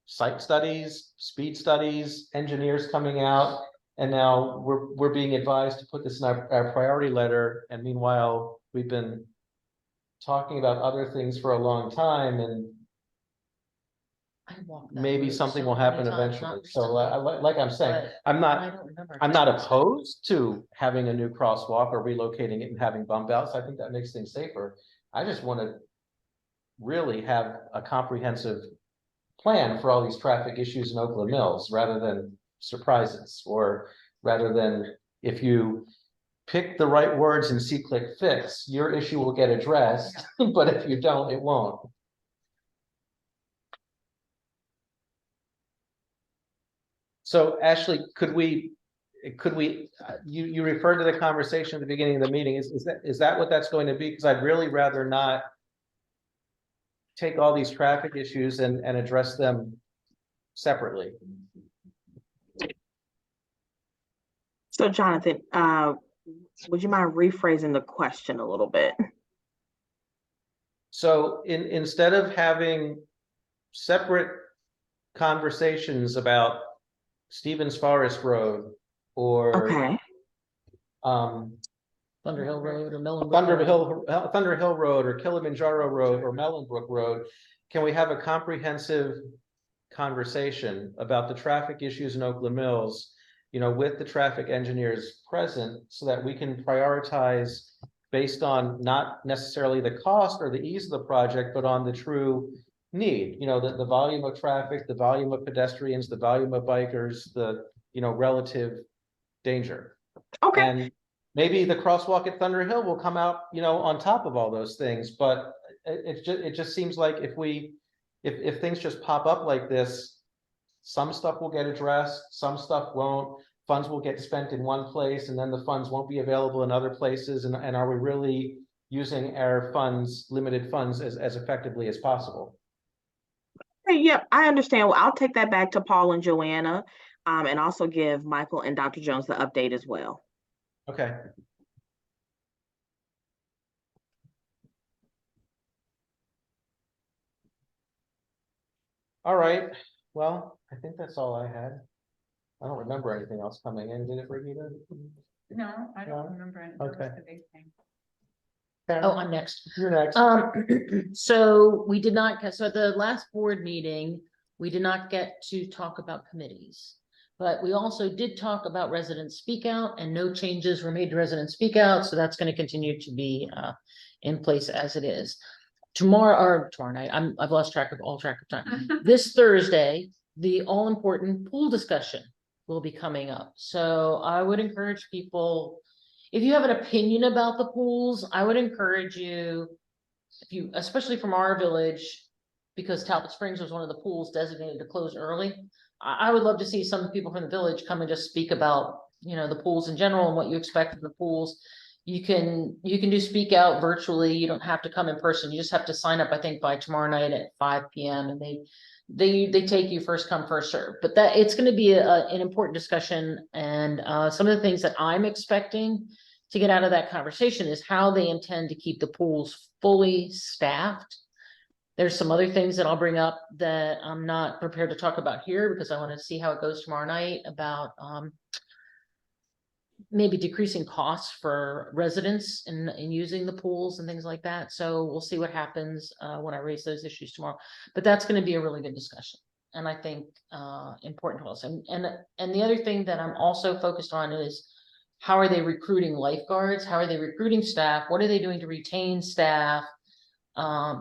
site studies, speed studies, engineers coming out. And now we're being advised to put this in our priority letter. And meanwhile, we've been talking about other things for a long time, and I walked that maybe route something so will happen many times, eventually. not So like I'm saying, but I'm I not, don't remember. I'm not opposed to having a new crosswalk or relocating it and having bump outs. I think that makes things safer. I just want to really have a comprehensive plan for all these traffic issues in Oakland Mills, rather than surprises, or rather than if you pick the right words and C-click fix, your issue will get addressed, but if you don't, it won't. So Ashley, could we, you referred to the conversation at the beginning of the meeting, is that what that's going to be? Because I'd really rather not take all these traffic issues and address them separately. So Jonathan, would you mind rephrasing the question a little bit? So instead of having separate conversations about Stevens Forest Road or Okay, Thunder Hill Road or Mellenbrook. Thunder Hill Road or Kilimanjaro Road or Mellenbrook Road, can we have a comprehensive conversation about the traffic issues in Oakland Mills, with the traffic engineers present, so that we can prioritize based on not necessarily the cost or the ease of the project, but on the true need, the volume of traffic, the volume of pedestrians, the volume of bikers, the, relative danger. okay. And maybe the crosswalk at Thunder Hill will come out, on top of all those things, but it just seems like if things just pop up like this, some stuff will get addressed, some stuff won't. Funds will get spent in one place, and then the funds won't be available in other places. And are we really using our funds, limited funds, as effectively as possible? Hey, yeah, I understand. Well, I'll take that back to Paul and Joanna, and also give Michael and Dr. Jones the update as well. Okay. All right, well, I think that's all I had. I don't remember anything else coming in, did it, Brigitte? No, I No? don't remember it. That was Okay. the big thing. Oh, I'm next. You're next. So we did not get, so at the last board meeting, we did not get to talk about committees. But we also did talk about resident speak out, and no changes were made to resident speak out, so that's gonna continue to be in place as it is. Tomorrow night, I've lost track of time. This Thursday, the all important pool discussion will be coming up. So I would encourage people, if you have an opinion about the pools, I would encourage you, especially from our village, because Talbot Springs was one of the pools designated to close early. I would love to see some people from the village come and just speak about, you know, the pools in general and what you expect from the pools. You can do speak out virtually. You don't have to come in person. You just have to sign up, I think, by tomorrow night at 5 p.m. and they take you first come, first serve. But that it's going to be an important discussion. And some of the things that I'm expecting to get out of that conversation is how they intend to keep the pools fully staffed. There's some other things that I'll bring up that I'm not prepared to talk about here because I want to see how it goes tomorrow night about maybe decreasing costs for residents in using the pools and things like that. So we'll see what happens when I raise those issues tomorrow. But that's going to be a really good discussion, and I think important to us. And the other thing that I'm also focused on is how are they recruiting lifeguards? How are they recruiting staff? What are they doing to retain staff?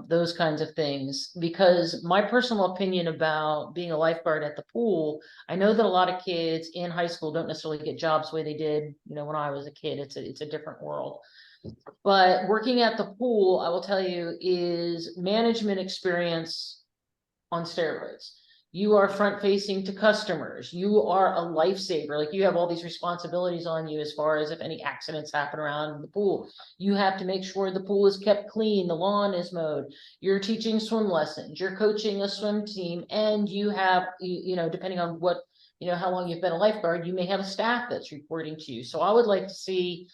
Those kinds of things, because my personal opinion about being a lifeguard at the pool, I know that a lot of kids in high school don't necessarily get jobs the way they did, you know, when I was a kid. It's a different world. But working at the pool, I will tell you, is management experience on steroids. You are front facing to customers. You are a lifesaver. Like, you have all these responsibilities on you as far as if any accidents happen around the pool. You have to make sure the pool is kept clean, the lawn is mowed. You're teaching swim lessons, you're coaching a swim team, and you have, you know, depending on what, you know, how long you've been a lifeguard, you may have a staff that's reporting to you. So I would like to see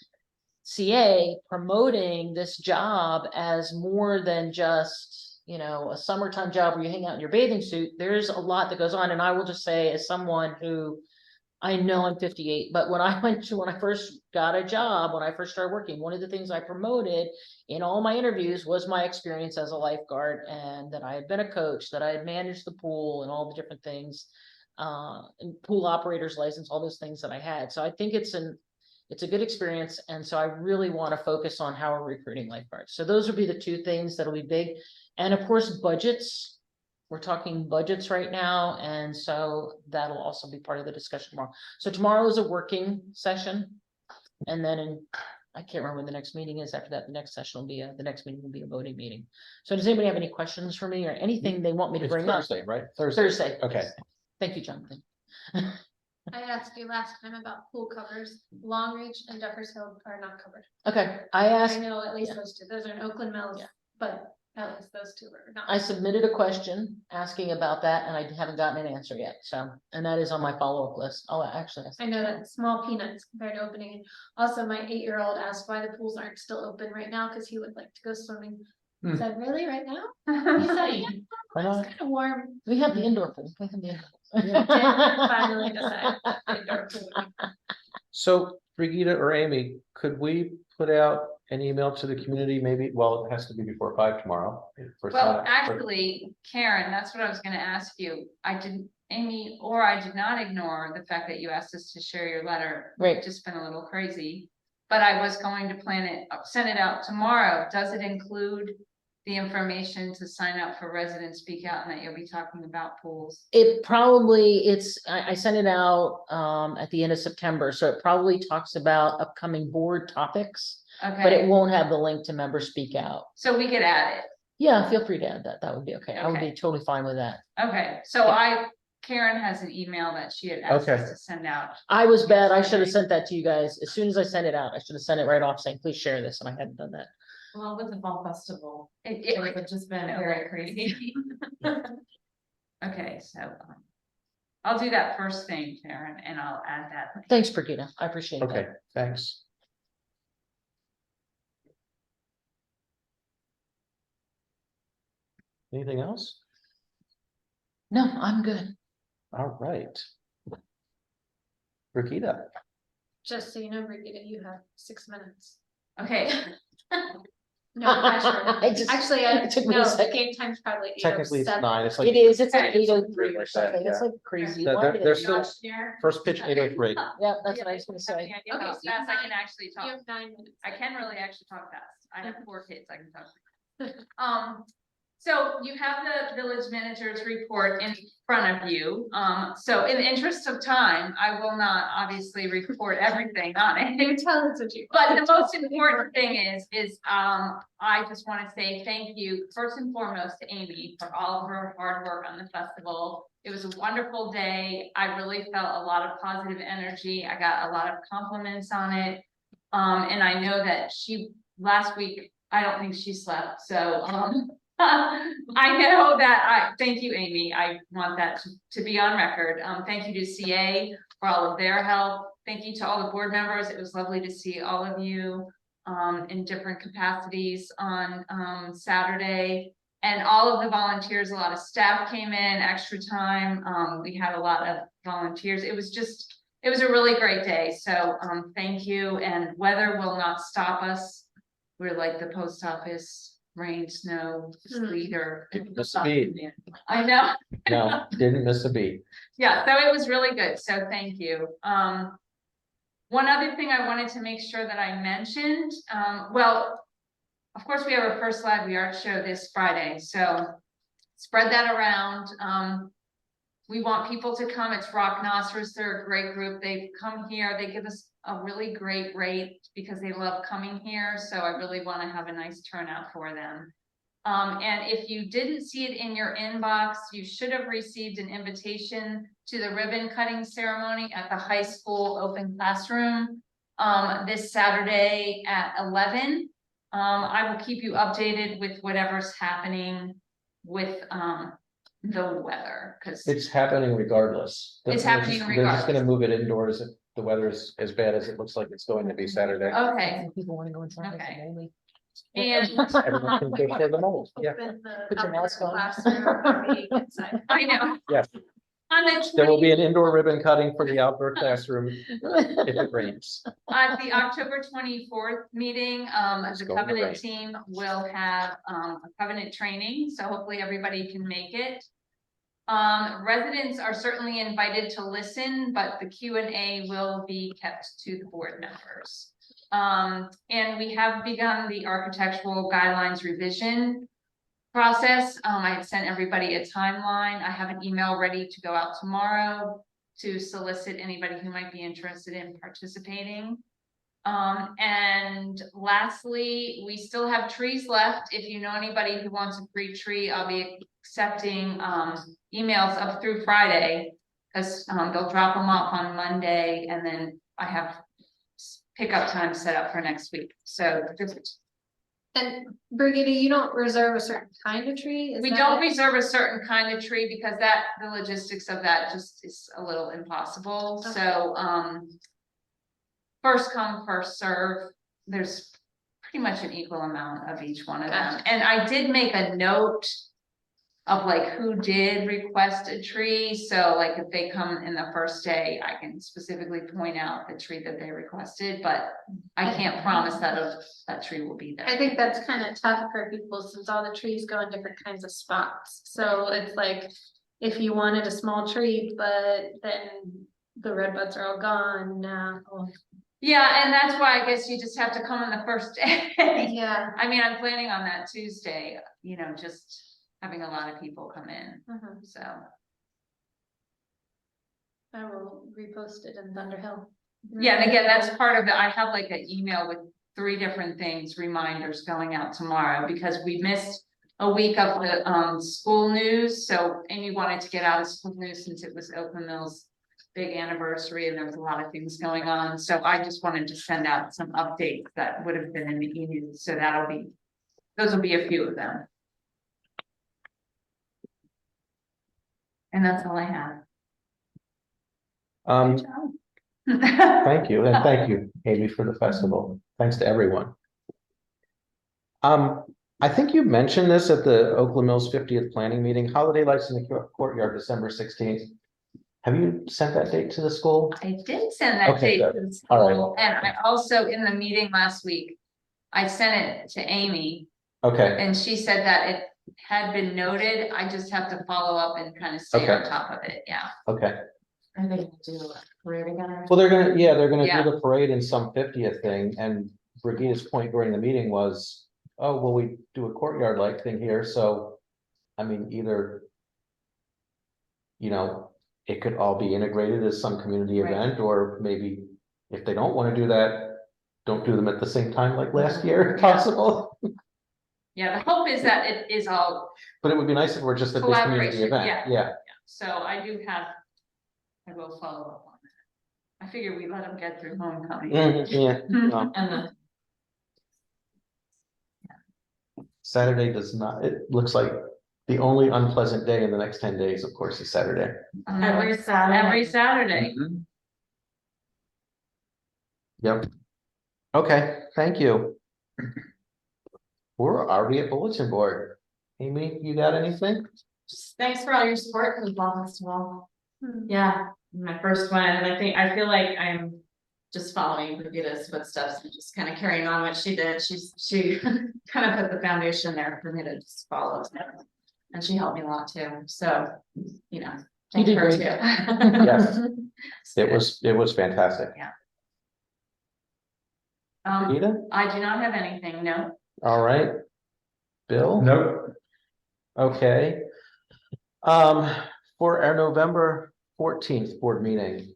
CA promoting this job as more than just, you know, a summertime job where you hang out in your bathing suit. There's a lot that goes on. And I will just say, as someone who, I know I'm 58, but when I first got a job, when I first started working, one of the things I promoted in all my interviews was my experience as a lifeguard, and that I had been a coach, that I had managed the pool and all the different things, and pool operator's license, all those things that I had. So I think it's a good experience. And so I really want to focus on how we're recruiting lifeguards. So those will be the two things that'll be big. And of course, budgets. We're talking budgets right now. And so that'll also be part of the discussion tomorrow. So tomorrow is a working session. And then I can't remember when the next meeting is. After that, the next session will be the next meeting will be a voting meeting. So does anybody have any questions for me or anything they want me to It's bring up? Thursday, right? Thursday. Okay. Thank you, Jonathan. I asked you last time about pool covers. Long Reach and Duffers Hill are not covered. Okay, I I asked, know at least yeah. those two. Those are in Oakland Mills, Yeah. but at least those two are not. I submitted a question asking about that, and I haven't gotten an answer yet. So, and that is on my follow-up list. I'll actually ask. I know that small peanuts compared to opening. Also, my 8-year-old asked why the pools aren't still open right now because he would like to go swimming. I Hmm. said, really, right now? He said, yeah, Why not? it's kind of warm. We have the indoor pool. We have the indoor. Finally decide. Indoor pool. So Brigida or Amy, could we put out an email to the community? Maybe, well, it has to be before 5 tomorrow. Well, actually, Karen, that's what I was gonna ask you. I didn't, Amy, or I did not ignore the fact that you asked us to share your letter. Right. It's just been a little crazy. But I was going to send it out tomorrow. Does it include the information to sign up for Resident Speak Out and that you'll be talking about pools? It probably, I sent it out at the end of September, so it probably talks about upcoming board topics, but it Okay, won't have the link to Member Speak Out. so we could add it. Yeah, feel free to add that. That would be okay. I would be Okay. totally fine with that. Okay, so Karen has an email that she had asked us to send out. I was bad. I should have sent that to you guys. As soon as I sent it out, I should have sent it right off saying, please share this, and I hadn't done that. Well, with the fall festival, It it's just been very crazy. Okay, so I'll do that first thing, Karen, and I'll add that. link. Thanks, Brigida. I appreciate that. Okay, thanks. Anything else? No, I'm good. All right. Brigida. Just so you know, Brigida, you have 6 minutes. Okay, No pressure. I just- Actually, it took me a no, second. game time's probably Technically, it's 8:07. 9. It's like. It is. It's like Okay. 8:03 or something. It's Yeah. like crazy. They're- Why did they're it- still- First pitch 8:03. Yeah, that's what I was gonna say. okay, how Okay, so you fast I have can actually You talk. have 9 minutes. I can really actually talk fast. I have 4 kids, I can talk. So you have the village manager's report in front of you. So in the interest of time, I will not obviously report everything on it. Tell us what you. But the most important thing is I just want to say thank you, first and foremost, to Amy for all of her hard work on the festival. It was a wonderful day. I really felt a lot of positive energy. I got a lot of compliments on it. And I know that last week, I don't think she slept, so, I know that thank you, Amy. I want that to be on record. Thank you to CA for all of their help. Thank you to all the board members. It was lovely to see all of you, in different capacities on, Saturday. And all of the volunteers, a lot of staff came in, extra time. We had a lot of volunteers. It was a really great day. So, thank you. And weather will not stop us. We're like the post office, rain, snow, sleet, or. Didn't miss a beat. I know. No, didn't miss a beat. Yeah, so it was really good. So thank you. One other thing I wanted to make sure that I mentioned, well, of course, we have our first Lively Art Show this Friday, so spread that around. We want people to come. It's Rock Nosters. They're a great group. They come here. They give us a really great rate because they love coming here. So I really want to have a nice turnout for them. And if you didn't see it in your inbox, you should have received an invitation to the ribbon cutting ceremony at the high school open classroom this Saturday at 11. I will keep you updated with whatever's happening with the weather, because It's happening regardless. It's They're happening just- They're just gonna regardless. move it indoors if the weather's as bad as it looks like it's going to be Saturday. okay. People want to go inside. Okay. Only. And Everyone can go for the mold. Yeah, Put your mask on. I know. yes. On the There will be 20 an indoor ribbon cutting for the outdoor classroom if it rains. At the October 24th meeting, It's the going to Covenant rain. team will have a Covenant training, so hopefully everybody can make it. Residents are certainly invited to listen, but the Q&A will be kept to the board members. And we have begun the architectural guidelines revision process. I had sent everybody a timeline. I have an email ready to go out tomorrow to solicit anybody who might be interested in participating. And lastly, we still have trees left. If you know anybody who wants a free tree, I'll be accepting emails up through Friday, because they'll drop them off on Monday, and then I have pickup time set up for next week. So And Brigitte, you don't reserve a certain kind of tree? Is we that don't it? reserve a certain kind of tree because the logistics of that just is a little impossible. Okay. So, first come, first serve. There's pretty much an equal amount of each one of them. Gotcha. And I did make a note of like who did request a tree. So like if they come in the first day, I can specifically point out the tree that they requested, but I can't promise that tree will be there. I think that's kind of tough for people since all the trees go in different kinds of spots. So it's like, if you wanted a small tree, but then the red buds are all gone now. Yeah, and that's why I guess you just have to come on the first day. Yeah. I mean, I'm planning on that Tuesday, just having a lot of people come in, so. I will repost it in Thunder Hill. Yeah, and again, that's part of it. I have like an email with 3 different things, reminders going out tomorrow, because we missed a week of the school news. So Amy wanted to get out of school news since it was Oakland Mills' big anniversary and there was a lot of things going on. So I just wanted to send out some updates that would have been in the e-news. So those will be a few of them. And that's all I have. Thank you, and thank you, Amy, for the festival. Thanks to everyone. I think you mentioned this at the Oakland Mills 50th planning meeting, holiday lights in the courtyard, December 16th. Have you sent that date to the school? I did send that Okay, date good. to the All school, right. and I also, in the meeting last week, I sent it to Amy, Okay, and she said that it had been noted. I just have to follow up and kind of stay on Okay. top of it, yeah. okay. Are they gonna do a parade again? Well, they're gonna Yeah. do the parade in some 50th thing, and Brigitte's point during the meeting was, oh, well, we do a courtyard light thing here, so. I mean, either. It could all be integrated as some community Right. event, or maybe if they don't wanna do that. Don't do them at the same time like last year, if possible, Yeah, the hope is that it is all but it would be nice if we're just a big community collaboration, event, yeah. yeah, So I will follow up on that. I figure we let them get through homecoming. Yeah, no. And the Saturday does not, it looks like the only unpleasant day in the next 10 days, of course, is Saturday. every Saturday. Every Saturday. Yep. Okay, thank you. Where are we at bulletin board? Amy, you got anything? Just thanks for all your support for the fall festival. Hmm. Yeah, my first one, and I feel like I'm just following Brigitta's footsteps and just kind of carrying on what she did. She kind of put the foundation there for me to just follow. And she helped me a lot too. So, you know, thank did her great. too. Yes. It was fantastic. Rita? I do not have anything, no. All right. Bill? Nope. Okay. For our November 14th board meeting,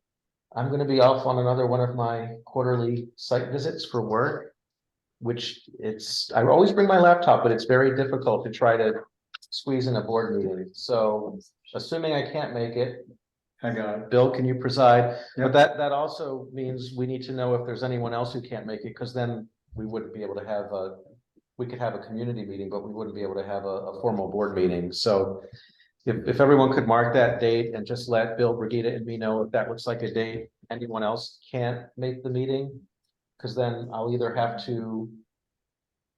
I'm gonna be off on another one of my quarterly site visits for work. Which I always bring my laptop, but it's very difficult to try to squeeze in a board meeting. So assuming I can't make it, I got it. Bill, can you preside? But Yep. that also means we need to know if there's anyone else who can't make it, because then we wouldn't be able to have we could have a community meeting, but we wouldn't be able to have a formal board meeting. So if everyone could mark that date and just let Bill, Brigitta, and me know if that looks like a date anyone else can't make the meeting. Because then I'll either have to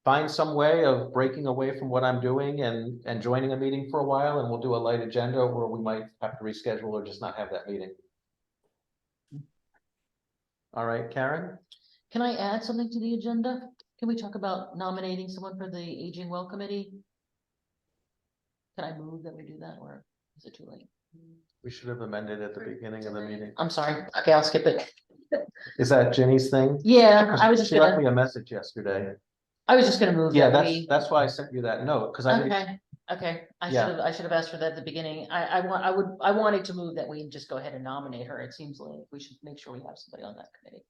find some way of breaking away from what I'm doing and joining a meeting for a while, and we'll do a light agenda, or we might have to reschedule or just not have that meeting. All right, Karen? Can I add something to the agenda? Can we talk about nominating someone for the Aging Well Committee? Can I move that we do that, or is it too late? We should have amended at the beginning of the meeting. I'm sorry. Okay, I'll skip it. Is that Jenny's thing? Yeah, I was just She left gonna, me a message yesterday. I was just gonna move Yeah, that we. that's why I sent you that note, because I didn't, Okay, I Yeah. should have asked for that at the beginning. I wanted to move that we just go ahead and nominate her. It seems like we should make sure we have somebody on that committee.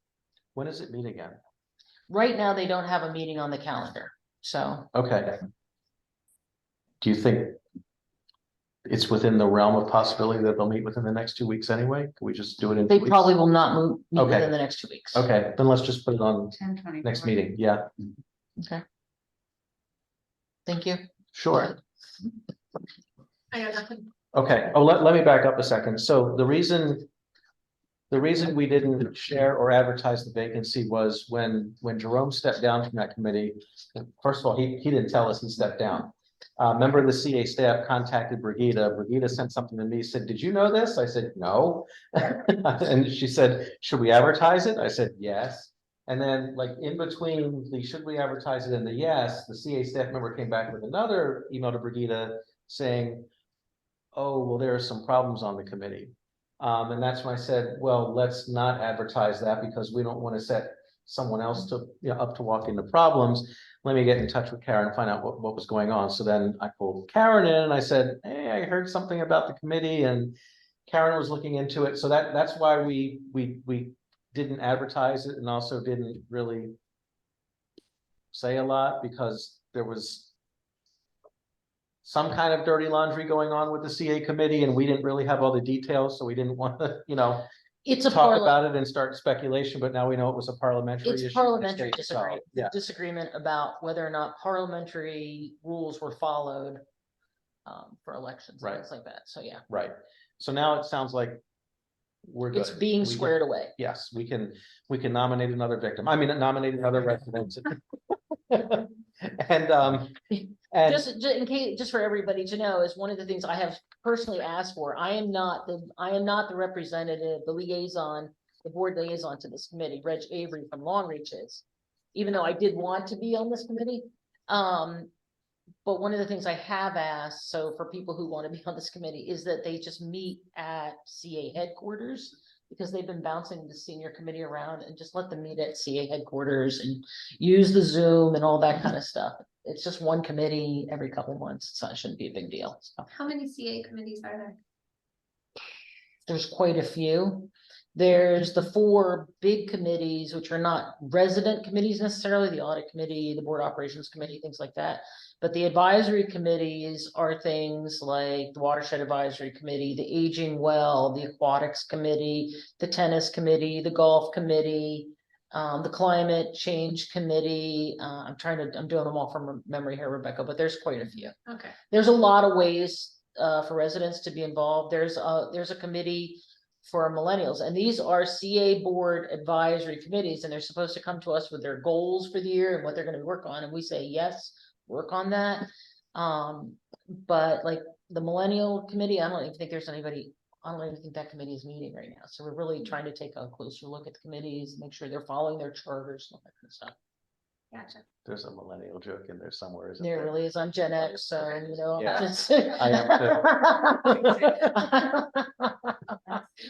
when does it meet again? Right now, they don't have a meeting on the calendar, so Okay. Do you think it's within the realm of possibility that they'll meet within the next 2 weeks anyway? Can we just do it in? they 2 weeks? probably will not meet Okay. within the next 2 weeks. Okay, then let's just put it on 10:24. next meeting. Yeah, Okay. Thank you. sure. I got nothing. Okay, oh, let me back up a second. So the reason we didn't share or advertise the vacancy was when Jerome stepped down from that committee. First of all, he didn't tell us he stepped down. A member of the CA staff contacted Brigitta. Brigitta sent something to me, said, "Did you know this?" I said, "No." And she said, "Should we advertise it?" I said, "Yes." And then like in between the should we advertise it and the yes, the CA staff member came back with another email to Brigitta saying, "Oh, well, there are some problems on the committee." And that's when I said, well, let's not advertise that because we don't want to set someone else to, up to walk into problems. Let me get in touch with Karen and find out what was going on. So then I pulled Karen in and I said, hey, I heard something about the committee, and Karen was looking into it. So that's why we didn't advertise it and also didn't really say a lot, because there was some kind of dirty laundry going on with the CA committee and we didn't really have all the details, so we didn't want to, It's a talk about it and start speculation, but now we know it was a parliamentary issue. It's parliamentary It's solved. Yeah, disagreement about whether or not parliamentary rules were followed for elections, and Right. things like that. So yeah, right. So now it sounds like we're good. it's being We can- squared away. Yes, we can nominate another victim. I mean, nominate another resident. And Just in case, just for everybody to know, is one of the things I have personally asked for. I am not the representative, the liaison, the board liaison to this committee. Reg Avery from Long Reach is, even though I did want to be on this committee. But one of the things I have asked, so for people who want to be on this committee, is that they just meet at CA headquarters, because they've been bouncing the senior committee around, and just let them meet at CA headquarters and use the Zoom and all that kind of stuff. It's just one committee every couple of months, so it shouldn't be a big deal. So How many CA committees are there? there's quite a few. There's the 4 big committees, which are not resident committees necessarily, the audit committee, the board operations committee, things like that. But the advisory committees are things like the watershed advisory committee, the aging well, the aquatics committee, the tennis committee, the golf committee, the climate change committee. I'm doing them all from memory here, Rebecca, but there's quite a few. Okay. There's a lot of ways for residents to be involved. There's a committee for millennials, and these are CA board advisory committees, and they're supposed to come to us with their goals for the year and what they're going to work on, and we say yes, work on that. But like the millennial committee, I don't even think there's anybody. I don't even think that committee is meeting right now. So we're really trying to take a closer look at the committees, make sure they're following their charters and all that kind of stuff. Gotcha. There's a millennial joke in there somewhere, isn't There really is. I'm Gen X, so you know. Yeah, just- I am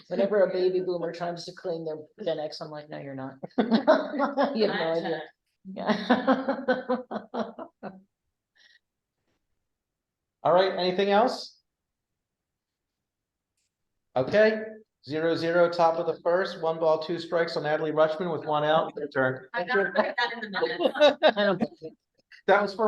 Whenever a baby boomer tries to claim they're Gen X, I'm like, no, you're not. You have no Not Gen idea. X. Yeah. All right, anything else? Okay, 0-0, top of the first, 1 ball, 2 strikes on Natalie Rutschman with 1 out. Your turn. I got that in the minutes. I don't think- That was for